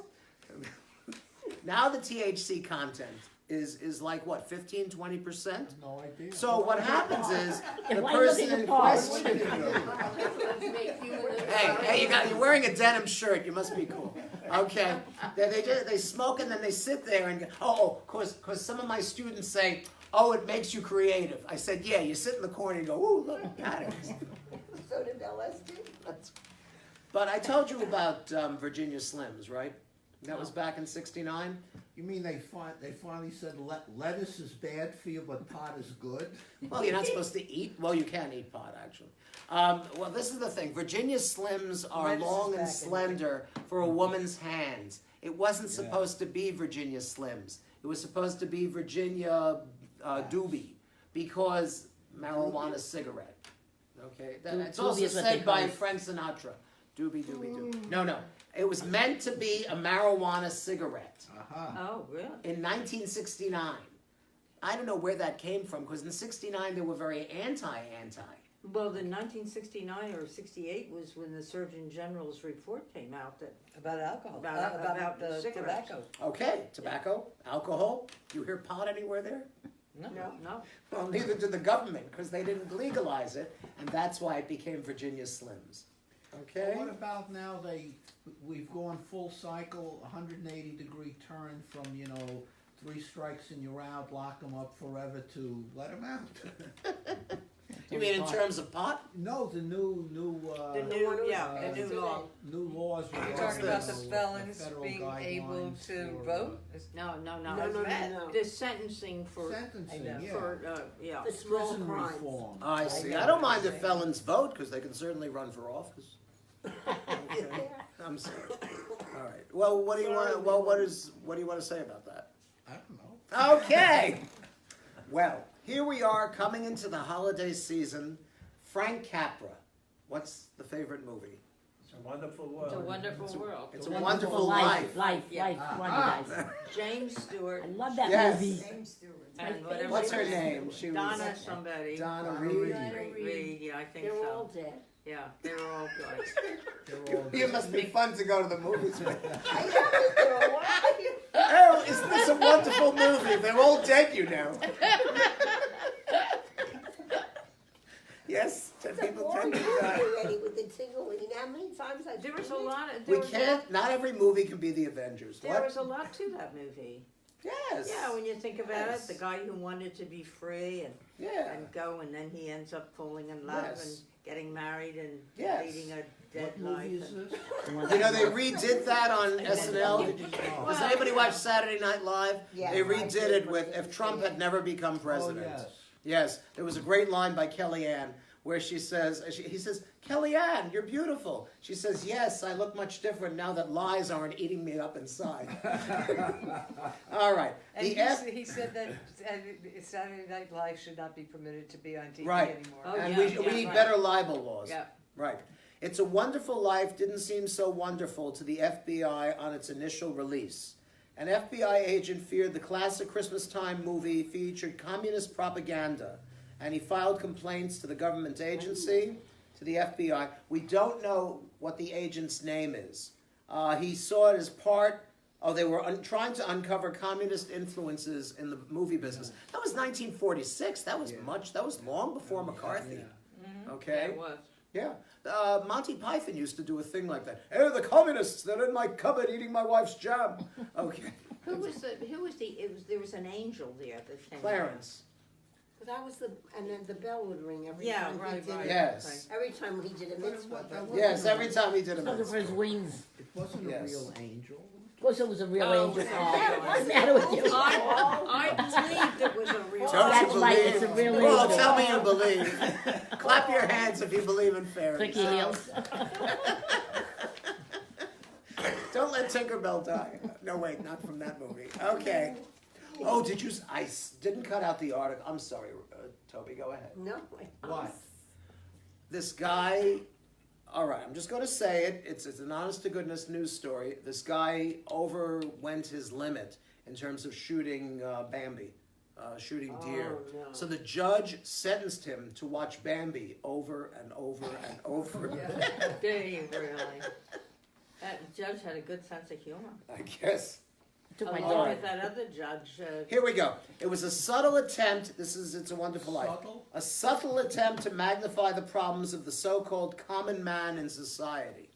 now? Now the THC content is like what, 15-20%? No idea. So what happens is the Why you person looking in at Paul? question. Hey, you're wearing a denim shirt. You must be cool. Okay, they smoke and then they sit there and go, cause some of my students say, oh, it makes you creative. I said, yeah, you sit in the corner and go, ooh, look, patterns. So did LSD. But I told you about Virginia Slims, right? That was back in '69. You mean they finally said lettuce is bad for you, but pot is good? Well, you're not supposed to eat. Well, you can eat pot, actually. Well, this is the thing. Virginia Slims are Lettuce is long and back in slender for a woman's hands. It wasn't supposed to be Virginia Slims. It was supposed to be Virginia Doobie, because marijuana cigarette. Okay, it's also Doobie is what they said call by it. Frank Sinatra. Doobie, doobie, doobie. No. It was meant to be a marijuana cigarette. Aha. Oh, really? In 1969. I don't know where that came from, because in '69 they were very anti. Well, the 1969 or 68 was when the Surgeon General's report came out that About alcohol, About the cigarettes. tobacco. Okay, tobacco, alcohol. You hear pot anywhere there? No. no. Well, neither did the government, because they didn't legalize it, and that's why it became Virginia Slims. Okay? What about now we've gone full cycle, 180-degree turn from, 3 strikes and you're out, lock them up forever, to let them out? You mean in terms of pot? No, the new The new, the new law. new laws. You're regarding, talking about the the felons federal being able guidelines to for, vote? No. No. The sentencing for, sentencing, I know. yeah. The small Prison crimes. reform. I see. know I don't what mind you're if saying. felons vote, because they can certainly run for office. Okay. I'm sorry. All right. Well, what do you want? Well, what do you want to say about that? I don't know. Okay. Well, here we are coming into the holiday season. Frank Capra. What's the favorite movie? A wonderful world. It's a wonderful world. It's a wonderful life. Life, Yeah. life, one guys. James Stewart I love that Yes. movie. James Stewart. and whatever. What's her was- name? She was Donna somebody. Donna Donna Reed. Reed. Reed, yeah, I think They're so. all dead. Yeah, they were all good. They're all You must be fun to go to the movies with. I haven't for a while. Oh, isn't this a wonderful movie? They're all dead, you know. Yes, It's a people boring tend to movie die. already with the tingle. You know how many times I've There was seen a it? lot of, We there was a lot, can't. Not every movie can be the Avengers. there What? was a lot to that movie. Yes. Yeah, when you think about Yes. it, the guy who wanted to be free and Yeah. go, and then he ends up falling in love Yes. and getting married and Yes. leading a dead What life. movie is this? You know, they redid that on SNL. Does anybody watch Saturday Night Live? Yeah, They I redid did it watch with it. if Trump had never become Oh, president. yes. Yes, there was a great line by Kellyanne where she says, he says, Kellyanne, you're beautiful. She says, yes, I look much different now that lies aren't eating me up inside. All right. And The F, he said that Saturday Night Live should not be permitted to be on TV Right. anymore. Oh, and yeah, we yeah, need right. better libel laws. Yeah. Right. It's a Wonderful Life didn't seem so wonderful to the FBI on its initial release. An FBI agent feared the classic Christmas time movie featured communist propaganda, and he filed complaints to the government agency, to the FBI. We don't know what the agent's name is. He saw it as part. Oh, they were trying to uncover communist influences in the movie business. That was 1946. That was That was long before McCarthy. Yeah, Okay. it was. Yeah. Monty Python used to do a thing like that. Hey, the communists, they're in my cupboard eating my wife's jam. Okay. There was an angel there that came. Clarence. But that was and then the bell would ring every Yeah, time right, he did right. it. Yes. Every time he did a mitzvah. Yes, every time he did a Looking for his mitzvah. wings. It wasn't Yes. a real angel. Plus it was a real Oh, angel. okay. Oh, what's the matter with you? I believed it was a real. Don't That's you right, believe? it's a real Well, angel. tell me you believe. Clap your hands if you believe in fairies. Click your heels. Don't let Tinkerbell die. No, wait, not from that movie. Okay. Oh, did you? Didn't cut out the article. I'm sorry, Toby. Go ahead. No. Why? This guy. All right, I'm just going to say it. It's an honest to goodness news story. This guy overwent his limit in terms of shooting Bambi, shooting deer. Oh, no. So the judge sentenced him to watch Bambi over and over and over again. Did he really? That judge had a good sense of humor. I guess. Took my Along daughter. with that other judge. Here we go. It was a subtle attempt. It's a Wonderful Life. Subtle? A subtle attempt to magnify the problems of the so-called common man in society.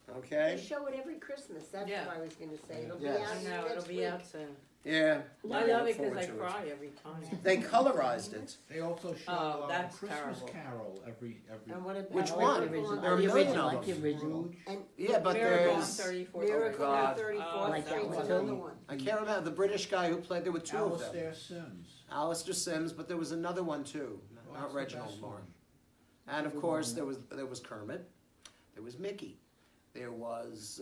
They Okay? show it every Christmas. That's Yeah. what I was going to say. It'll Yes. be out I know, next it'll be week. out soon. Yeah. I look love it because forward I to it. cry every time. They colorized it. They also show Oh, that's Christmas terrible. Carol every. And what about Which I one? like the original. There are a The million original, of I like the them. original. Scrooge. And Yeah, but Miracle on there's. 34th. Miracle God. on 34th Oh, like that Street's one another too. one. I can't remember the British guy who played. There were two of them. Alistair Sims. Alistair Sims, but there was another one too. Well, Not that's the Reginald best Moore. one. And of Good course one. there was Kermit. There was Mickey. There was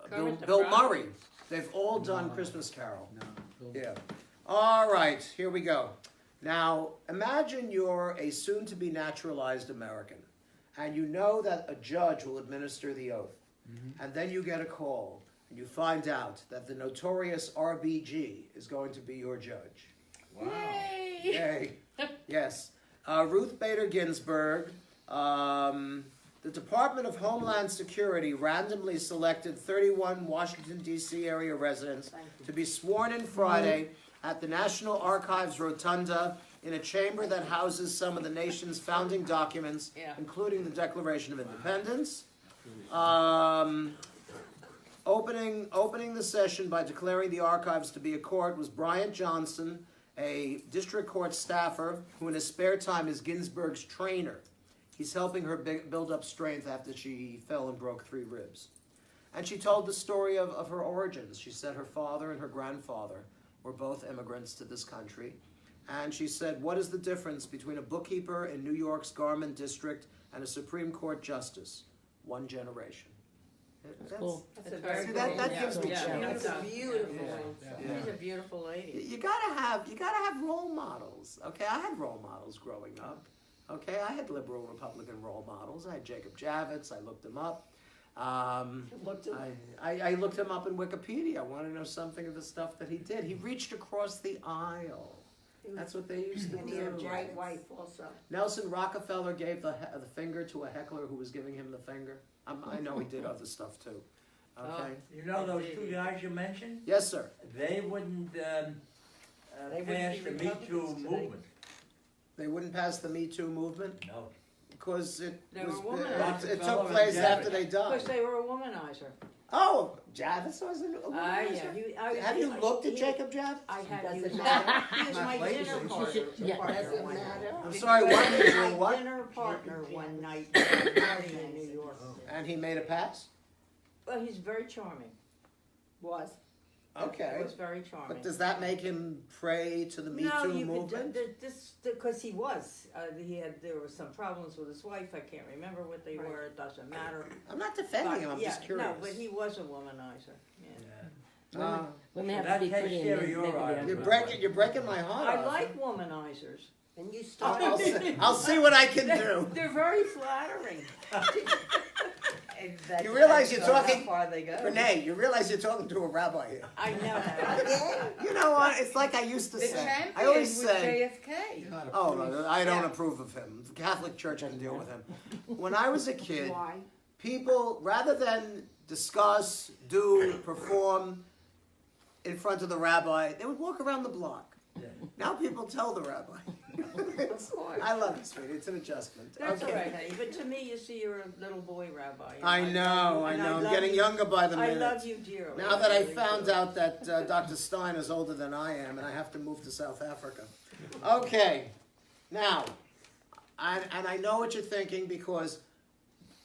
Kermit the Bill Frog? Murray. They've all done No. Christmas Carol. No. Bill- Yeah. All right, here we go. Now, imagine you're a soon-to-be naturalized American, and you know that a judge will administer the oath. And then you get a call, and you find out that the notorious RBG is going to be your judge. Wow. Yay. Yes. Ruth Bader Ginsburg. The Department of Homeland Security randomly selected 31 Washington, D.C. area residents to be sworn in Friday at the National Archives Rotunda in a chamber that houses some of the nation's founding documents, Yeah. including the Declaration of Independence. Opening the session by declaring the archives to be a court was Bryant Johnson, a district court staffer who in his spare time is Ginsburg's trainer. He's helping her build up strength after she fell and broke 3 ribs. And she told the story of her origins. She said her father and her grandfather were both immigrants to this country. And she said, what is the difference between a bookkeeper in New York's Garment District and a Supreme Court justice? 1 generation. That's cool. That's a very See, good that one. gives me Yeah, chills. that's a beautiful Yeah. one. Yeah. She's a beautiful lady. You gotta have role models. Okay, I had role models growing up. Okay, I had liberal Republican role models. I had Jacob Javits. I looked him up. Looked him- I looked him up in Wikipedia. I want to know something of the stuff that he did. He reached across the aisle. That's what they used to And he had a do. bright wife also. Nelson Rockefeller gave the finger to a heckler who was giving him the finger. I know he did other stuff too. Okay. You know those two guys you mentioned? Yes, sir. They wouldn't, They wouldn't pass be the Me Republicans Too today. movement. They wouldn't pass the Me Too movement No. because it They was were womanized. it took Rockefeller place and after Javis. they died. Because they were a womanizer. Oh, Javis was a Yeah, womanizer? Have you looked at Jacob Javis? I had Does you. it matter? He was my Not ladies, dinner you partner. should- yeah, partner does it one matter? night. I'm sorry, He what? was You my what? dinner partner one night in New York. And he made a pass? Well, he's very charming. Was. Okay. He was very charming. But does that make him prey to the Me No, Too you movement? could, because he was, there were some problems with his wife, I can't remember what they were, it doesn't matter. I'm not defending him, I'm Yeah, just curious. No, but he was a womanizer, yeah. Women So have that to be takes pretty care and of your make it argument. You're breaking my heart I off. like womanizers. And you I'll see what I can do. They're very flattering. And that You realize depends you're on talking- How far they go. Renee, you realize you're talking to a rabbi here. I know that. You know what? It's like I used to The say. champion I always was say. JFK. You're not a Oh, priest. no, I don't Yeah. approve of him. The Catholic Church, I can deal with him. When I was a kid, Why? people, rather than discuss, do, perform in front of the rabbi, they would walk around the block. Yeah. Now people tell the rabbi. Of course. I love it, sweetie. It's an adjustment. That's all Okay. right, honey, but to me, you see, you're a little boy rabbi. and I love know, you, I and know. I'm love getting you. younger by the I minute. love you dearly. Now that I really found do. out that Dr. Stein is older than I am and I have to move to South Africa. Okay, now, and I know what you're thinking because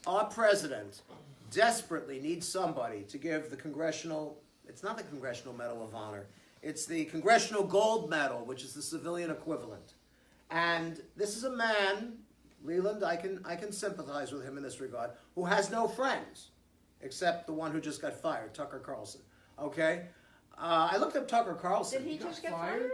our president desperately needs somebody to give the Congressional, it's not the Congressional Medal of Honor, it's the Congressional Gold Medal, which is the civilian equivalent. And this is a man, Leland, I can sympathize with him in this regard, who has no friends, except the one who just got fired, Tucker Carlson. Okay? I looked up Tucker Carlson. Did he got just get fired? fired?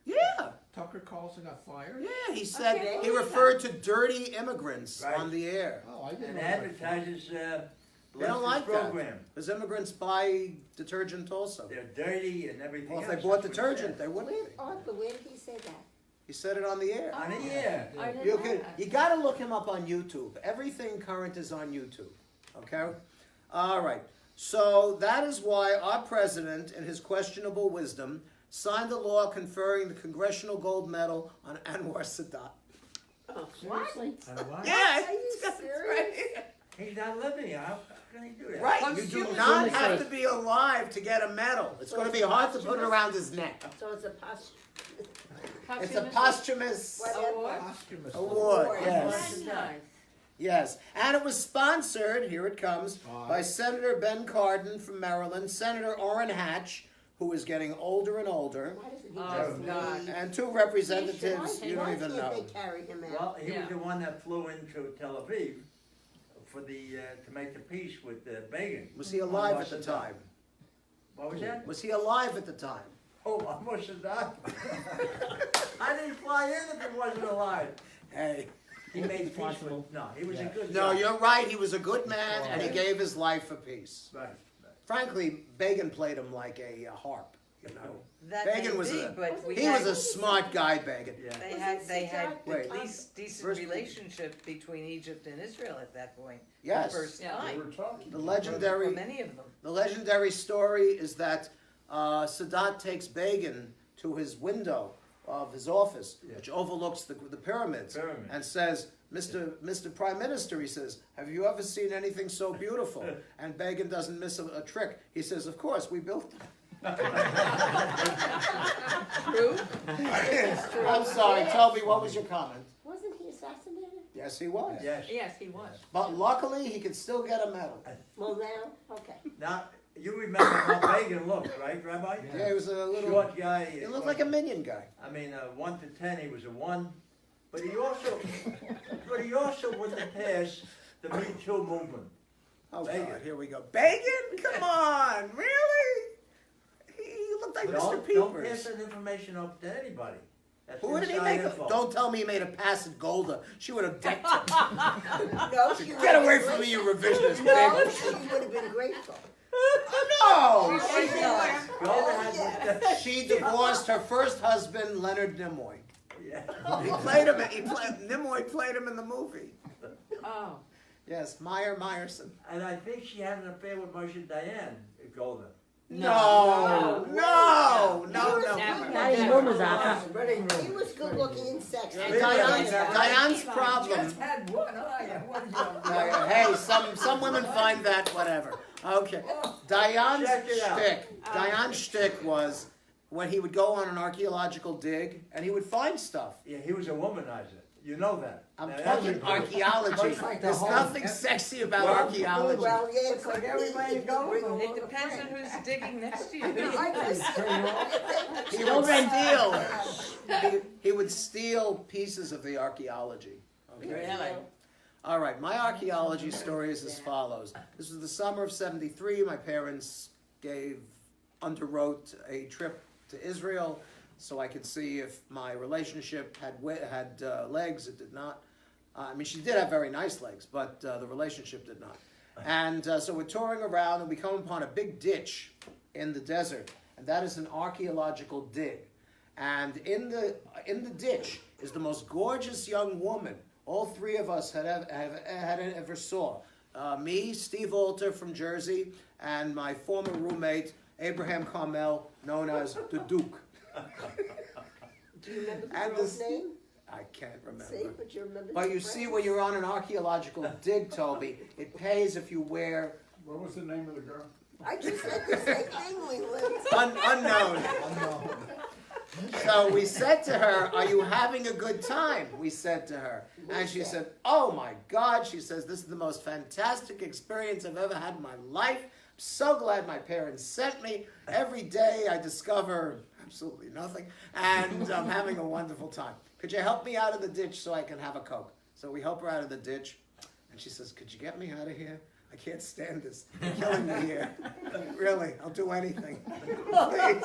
Yeah, Tucker Carlson got fired? yeah, he said, can't he believe referred to dirty immigrants Right. on the air. Oh, I didn't And know that. advertises, They don't Lester's like that. program. Because immigrants buy detergent also. They're dirty and everything Well, if else. they bought that's what it detergent, says. they wouldn't be. Arthur, where did he say that? He said it on the air. On the air. I didn't You know could, that. you gotta look him up on YouTube. Everything current is on YouTube, okay? All right, so that is why our president, in his questionable wisdom, signed a law conferring the Congressional Gold Medal on Anwar Sadat. Seriously? And why? Yeah, Are you it's got- serious? He's not living here. How can he do that? right, Well, you do seriously. not have to be alive to get a medal. It's gonna be hard to put it around his neck. So it's a post. It's a posthumous Award? Posthumous. award, That's yes. nice. Yes, and it was sponsored, here it comes, by Senator Ben Cardin from Maryland, Senator Orrin Hatch, who is getting older and older, Why doesn't he Oh, just God. leave? and two representatives you don't Why even can't know. they carry him out? Well, he Yeah. was the one that flew into Tel Aviv for the, to make the peace with Begin. Was he alive at the time? What was that? Was he alive at the time? Oh, I must have died. I didn't fly in if it wasn't alive. Hey, He made peace Possible. with, no, he was a good no, guy. you're right, he was a good man, and he gave his life for peace. Right. Frankly, Begin played him like a harp, you know. That Begin may was be, a- but we He had, was a smart guy, Begin. Yeah. they had Wait. at least decent First- relationship between Egypt and Israel at that point. Yes. The first Yeah. They time, were talking. The for legendary, many of them. the legendary story is that Sadat takes Begin to his window of his office, Yeah. which overlooks the pyramids, Pyramid. and says, Mr. Prime Minister, he says, have you ever seen anything so beautiful? And Begin doesn't miss a trick. He says, of course, we built them. True? I'm sorry, Toby, what was your comment? Wasn't he assassinated? Yes, he was. Yes. Yes, he was. But luckily, he could still get a medal. Well, now, okay. Now, you remember how Begin looked, right, Rabbi? Yeah, he was a little, Short guy. he looked like a minion guy. I mean, 1 to 10, he was a 1. But he also wouldn't have passed the Me Too movement. Oh, Begin. God, here we go. Begin? Come on, really? He looked like Mr. Don't pass Peepers. that information up to anybody. That's Who did he inside make? info. Don't tell me he made a pass at Golda. She would have decked him. No, she Get away would've from been me, you revisionist No, pig. she would have been grateful. No! Golda had She divorced her first husband, Leonard Nimoy. yeah. Nimoy played him in the movie. Oh, Yes, Myerson. And I think she had an affair with Moshe Dayan, Golda. No, no, no, no. Not his mama's office. He was good looking and sexy. Diane's problem. Just had one eye and one young. Hey, some women find that whatever. Okay, Diane's Check it out. shtick. Diane's shtick was when he would go on an archaeological dig and he would find stuff. Yeah, he was a womanizer. You know that. I'm Now, talking everybody- archaeology. Looks like the There's whole- nothing sexy about Well, archaeology. Well, yeah, Looks like everybody goes. It depends on who's digging next to you. He would steal. He would steal pieces of the archaeology. Okay. really? All right, my archaeology story is as follows. This was the summer of '73. My parents underwrote a trip to Israel so I could see if my relationship had legs. It did not. I mean, she did have very nice legs, but the relationship did not. And so we're touring around, and we come upon a big ditch in the desert, and that is an archaeological dig. And in the ditch is the most gorgeous young woman all three of us had ever saw. Me, Steve Alter from Jersey, and my former roommate, Abraham Carmel, known as the Duke. Do you remember the And girl's this- name? I can't remember. See, but you remember. But the you see, friends? when you're on an archaeological dig, Toby, it pays if you wear What was the name of the girl? I just said the same thing, Leland. unknown. So we said to her, "Are you having a good time?" We said to her. And she said, "Oh my God," she says, "this is the most fantastic experience I've ever had in my life. I'm so glad my parents sent me. Every day I discover absolutely nothing, and I'm having a wonderful time. Could you help me out of the ditch so I can have a Coke?" So we help her out of the ditch, and she says, "Could you get me out of here? I can't stand this. You're killing me here. Really, I'll do anything. Please."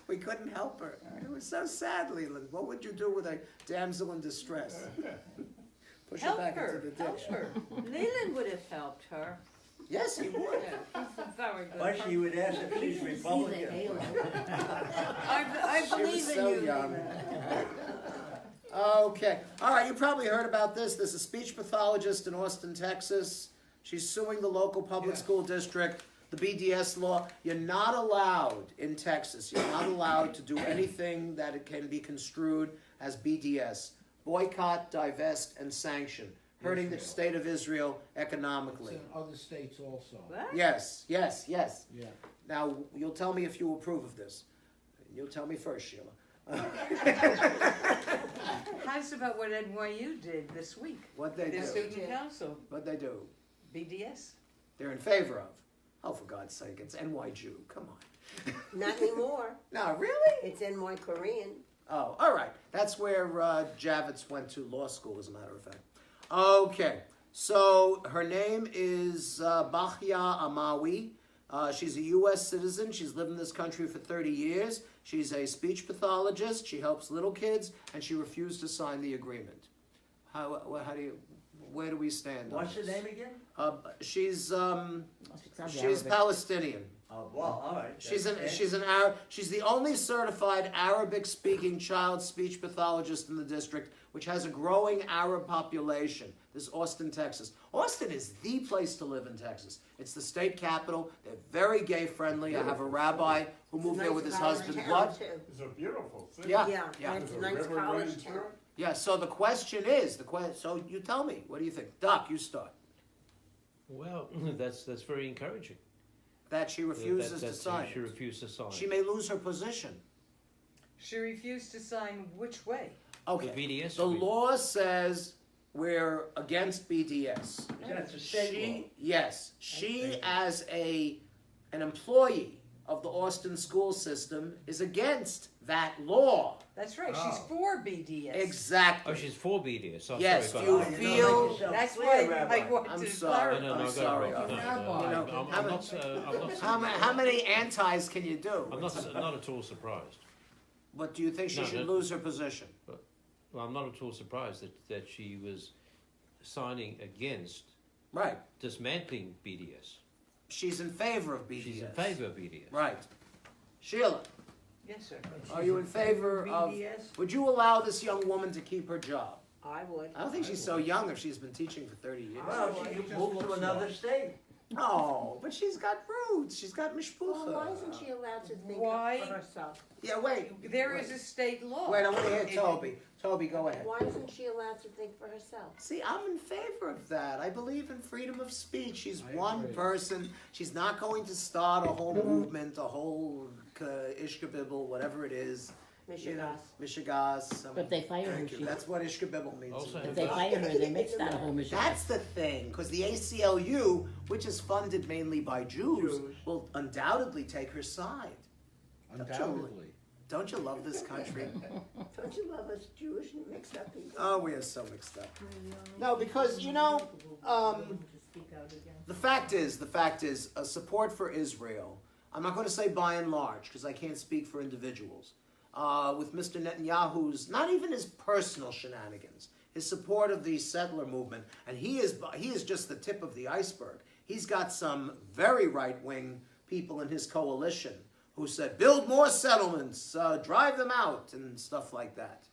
We couldn't help her. It was so sad, Leland. What would you do with a damsel in distress? Push her Help back her, into the help ditch. her. Leland would have helped her. Yes, he would. Yeah, he's a very good But she person. would ask if she's Republican. I She was believe in so you, young. Leland. Okay. All right, you probably heard about this. There's a speech pathologist in Austin, Texas. She's suing the local public school district, the BDS law. You're not allowed in Texas, you're not allowed to do anything that it can be construed as BDS. Boycott, divest, and sanction. Hurting the state of Israel It's economically. in other states also. What? Yes, yes, yes. Yeah. Now, you'll tell me if you approve of this. You'll tell me first, Sheila. How's about what NYU did this week? What they The do. student council, What they do. BDS. They're in favor of. Oh, for God's sake, it's NY Jew. Come on. Not anymore. No, really? It's NY Korean. Oh, all right. That's where Javits went to law school, as a matter of fact. Okay. So her name is Bahia Amawi. She's a U.S. citizen. She's lived in this country for 30 years. She's a speech pathologist. She helps little kids, and she refused to sign the agreement. Where do we stand? on What's her this? name again? She's Palestinian. Oh, well, all right. She's an Arab. She's the only certified Arabic-speaking child speech pathologist in the district, which has a growing Arab population. This is Austin, Texas. Austin is the place to live in Texas. It's the state capital. They're very gay-friendly. I have a rabbi who moved there with his husband. What? It's a beautiful city. Yeah. Yeah, Yeah. and it's a There's a nice river running college through town. it. Yeah. So the question is, so you tell me. What do you think, Doc? You start. Well, that's very encouraging. That she refuses That to sign. She refused to sign. She may lose her position. She refused to sign which way? Okay. The BDS The agreement. law says we're against BDS. That's a state law. Yes, she as an employee of the Austin school system is against that law. That's right, she's for BDS. Exactly. Oh, she's for BDS. Oh, Yes, sorry you about that. feel- That's clear, why Rabbi. I wanted I'm to sorry. clarify. No, I'm I got it sorry. wrong. No, You no, know, I'm not. How many antis can you do? I'm not at all surprised. But do you think she No, should no. lose her position? Well, I'm not at all surprised that she was signing against Right. dismantling BDS. She's in favor of BDS. She's in favor of BDS. Right. Sheila, Yes, sir. are you in favor of? BDS? Would you allow this young woman to keep her job? I would. I don't think she's so young if she's been teaching for 30 years. Well, she can move to another state. No, but she's got roots. She's got mishpucha. Well, why isn't she allowed to think Why? for herself? Yeah, wait. There is a state law. Wait, I want to hear It- Toby. Toby, go ahead. Why isn't she allowed to think for herself? See, I'm in favor of that. I believe in freedom of speech. She's I one agree. person. She's not going to start a whole movement, a whole ishkabibble, whatever it is. You know, Mishigas. But if they fire her, Thank you. she- That's what ishkabibble means. Also, If they fire her, they may start a whole mission. That's the thing, because the ACLU, which is funded mainly by Jews, Jews. will undoubtedly take her side. Undoubtedly. Don't you love this country? Don't you love us Jewish and mixed up people? Oh, we are so mixed up. No, because, you know, the fact is, support for Israel, I'm not going to say by and large, because I can't speak for individuals, with Mr. Netanyahu's, not even his personal shenanigans, his support of the settler movement, and he is just the tip of the iceberg. He's got some very right-wing people in his coalition who said, build more settlements, drive them out, and stuff like that.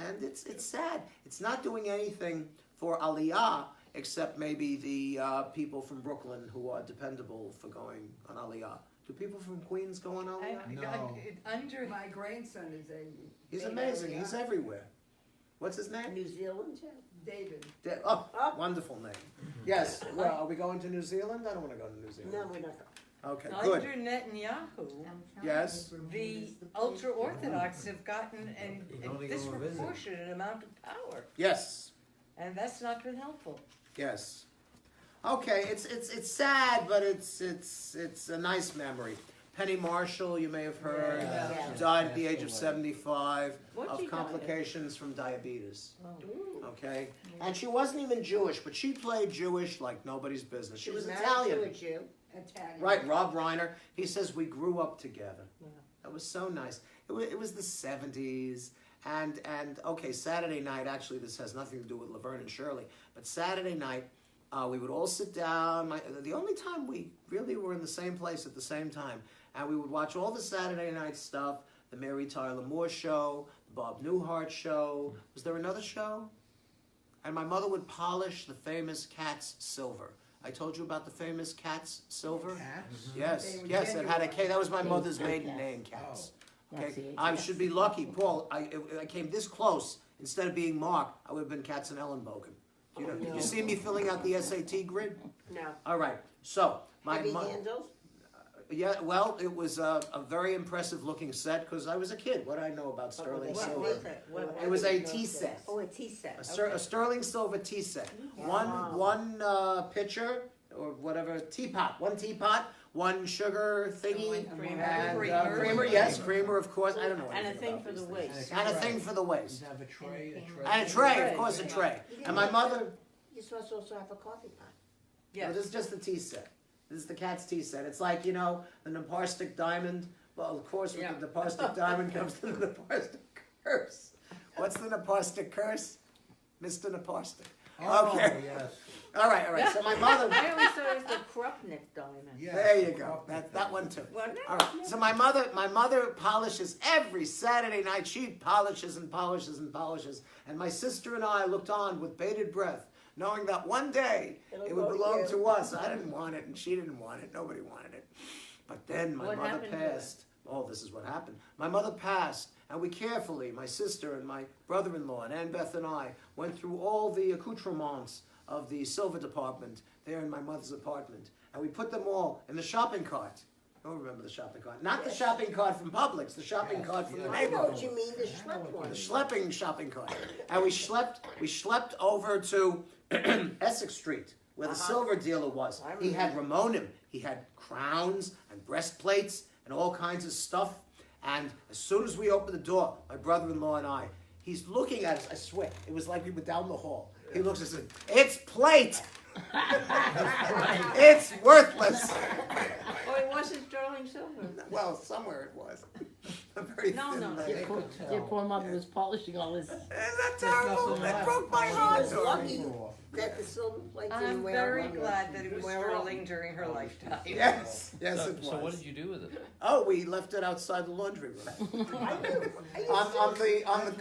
And it's sad. It's not doing anything for Aliyah, except maybe the people from Brooklyn who are dependable for going on Aliyah. Do people from Queens go on Aliyah? No. Under My grandson is a. He's amazing. He's everywhere. What's his name? New Zealand, too. David. Oh, wonderful name. Yes. Well, are we going to New Zealand? I don't want to go to New Zealand. No, we're not. Okay, good. Under Netanyahu, Yes. the ultra-Orthodox have gotten You can a only go and visit. disproportionate amount of power, Yes. and that's not been helpful. Yes. Okay, it's sad, but it's a nice memory. Penny Marshall, you may have heard, Yeah. died at the age of 75 What'd she of die of? complications from diabetes. Ooh. Okay, and she wasn't even Jewish, but she played Jewish like nobody's business. She was married Italian. to a Jew. Italian. Right, Rob Reiner. He says we grew up together. Yeah. That was so nice. It was the 70s, and okay, Saturday night. Actually, this has nothing to do with Laverne and Shirley, but Saturday night, we would all sit down. The only time we really were in the same place at the same time, and we would watch all the Saturday night stuff: the Mary Tyler Moore Show, the Bob Newhart Show. Was there another show? And my mother would polish the famous Cat's silver. I told you about the famous Cat's silver? Cats? Yes, They were yes, it had a K. That was my mother's Cats. maiden name, Cats. That's Okay, it. I should be lucky, Paul. I came this close. Instead of being Mark, I would have been Katz and Ellenbogen. You know, did you see me filling out the SAT grid? No. All right. So my Heavy mo- handles? yeah, well, it was a very impressive looking set because I was a kid. What do I know about sterling What silver? was it? It was a tea set. Oh, a tea set. A sterling silver tea set. Wow. One pitcher or whatever teapot. One teapot. One sugar thingy. Creamer. And Creamer. yes, creamer, of course. I don't know And a anything thing about for these the things. waist. And a thing for the waist. Does it have a tray? And a tray, of course, a tray. And my mother, You're supposed to also have a coffee pot. well, this is just the tea set. This is the Cat's tea set. It's like, you know, the Naparstic diamond. Well, of course, with Yeah. the Naparstic diamond comes the Naparstic curse. What's the Naparstic curse? Mr. Naparstic. Oh, Okay. yes. All right. So my mother, I always thought it was the Krupnik diamond. Yes. there you go. That one too. Wasn't it? All right. So my mother polishes every Saturday night. She polishes and polishes and polishes. And my sister and I looked on with bated breath, knowing that one day It'll it would go to belong you. to us. I didn't want it, and she didn't want it. Nobody wanted it. But then my What mother happened to it? passed. Oh, this is what happened. My mother passed, and we carefully, my sister and my brother-in-law, and Ann Beth and I, went through all the accoutrements of the silver department there in my mother's apartment. And we put them all in the shopping cart. I don't remember the shopping cart. Not the shopping cart from Publix, the shopping Yes, cart from the yes. I know neighborhood. what you mean, the schlepped The one. schlepping shopping cart. And we schlepped over to Essex Street, where the silver dealer was. He had Ramonim. He had crowns and breastplates and all kinds of stuff. And as soon as we opened the door, my brother-in-law and I, he's looking at us, I swear, it was like we were down the hall. He looks and says, "It's plate! It's worthless!" Oh, it wasn't sterling silver. Well, somewhere it was. a very No, thin no, lady. They could tell. Your poor mother was polishing all this. Isn't that terrible? nothing It left. broke my She heart. was lucky that the silver plate didn't I'm wear very on her. glad that it was sterling during her lifetime. Yes, yes, So, it was. so what did you do with it? Oh, we left it outside the laundry room. I knew.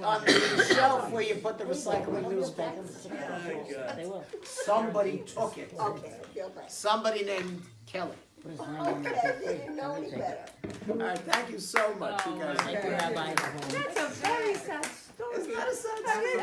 On the shelf where you put the recycling newspapers. They will. Somebody took it. Okay, feel better. Somebody named Kelly. Okay, they didn't know any better. All right, thank you so much, you guys. Thank you, Rabbi. That's a very sad story. Isn't that a sad story?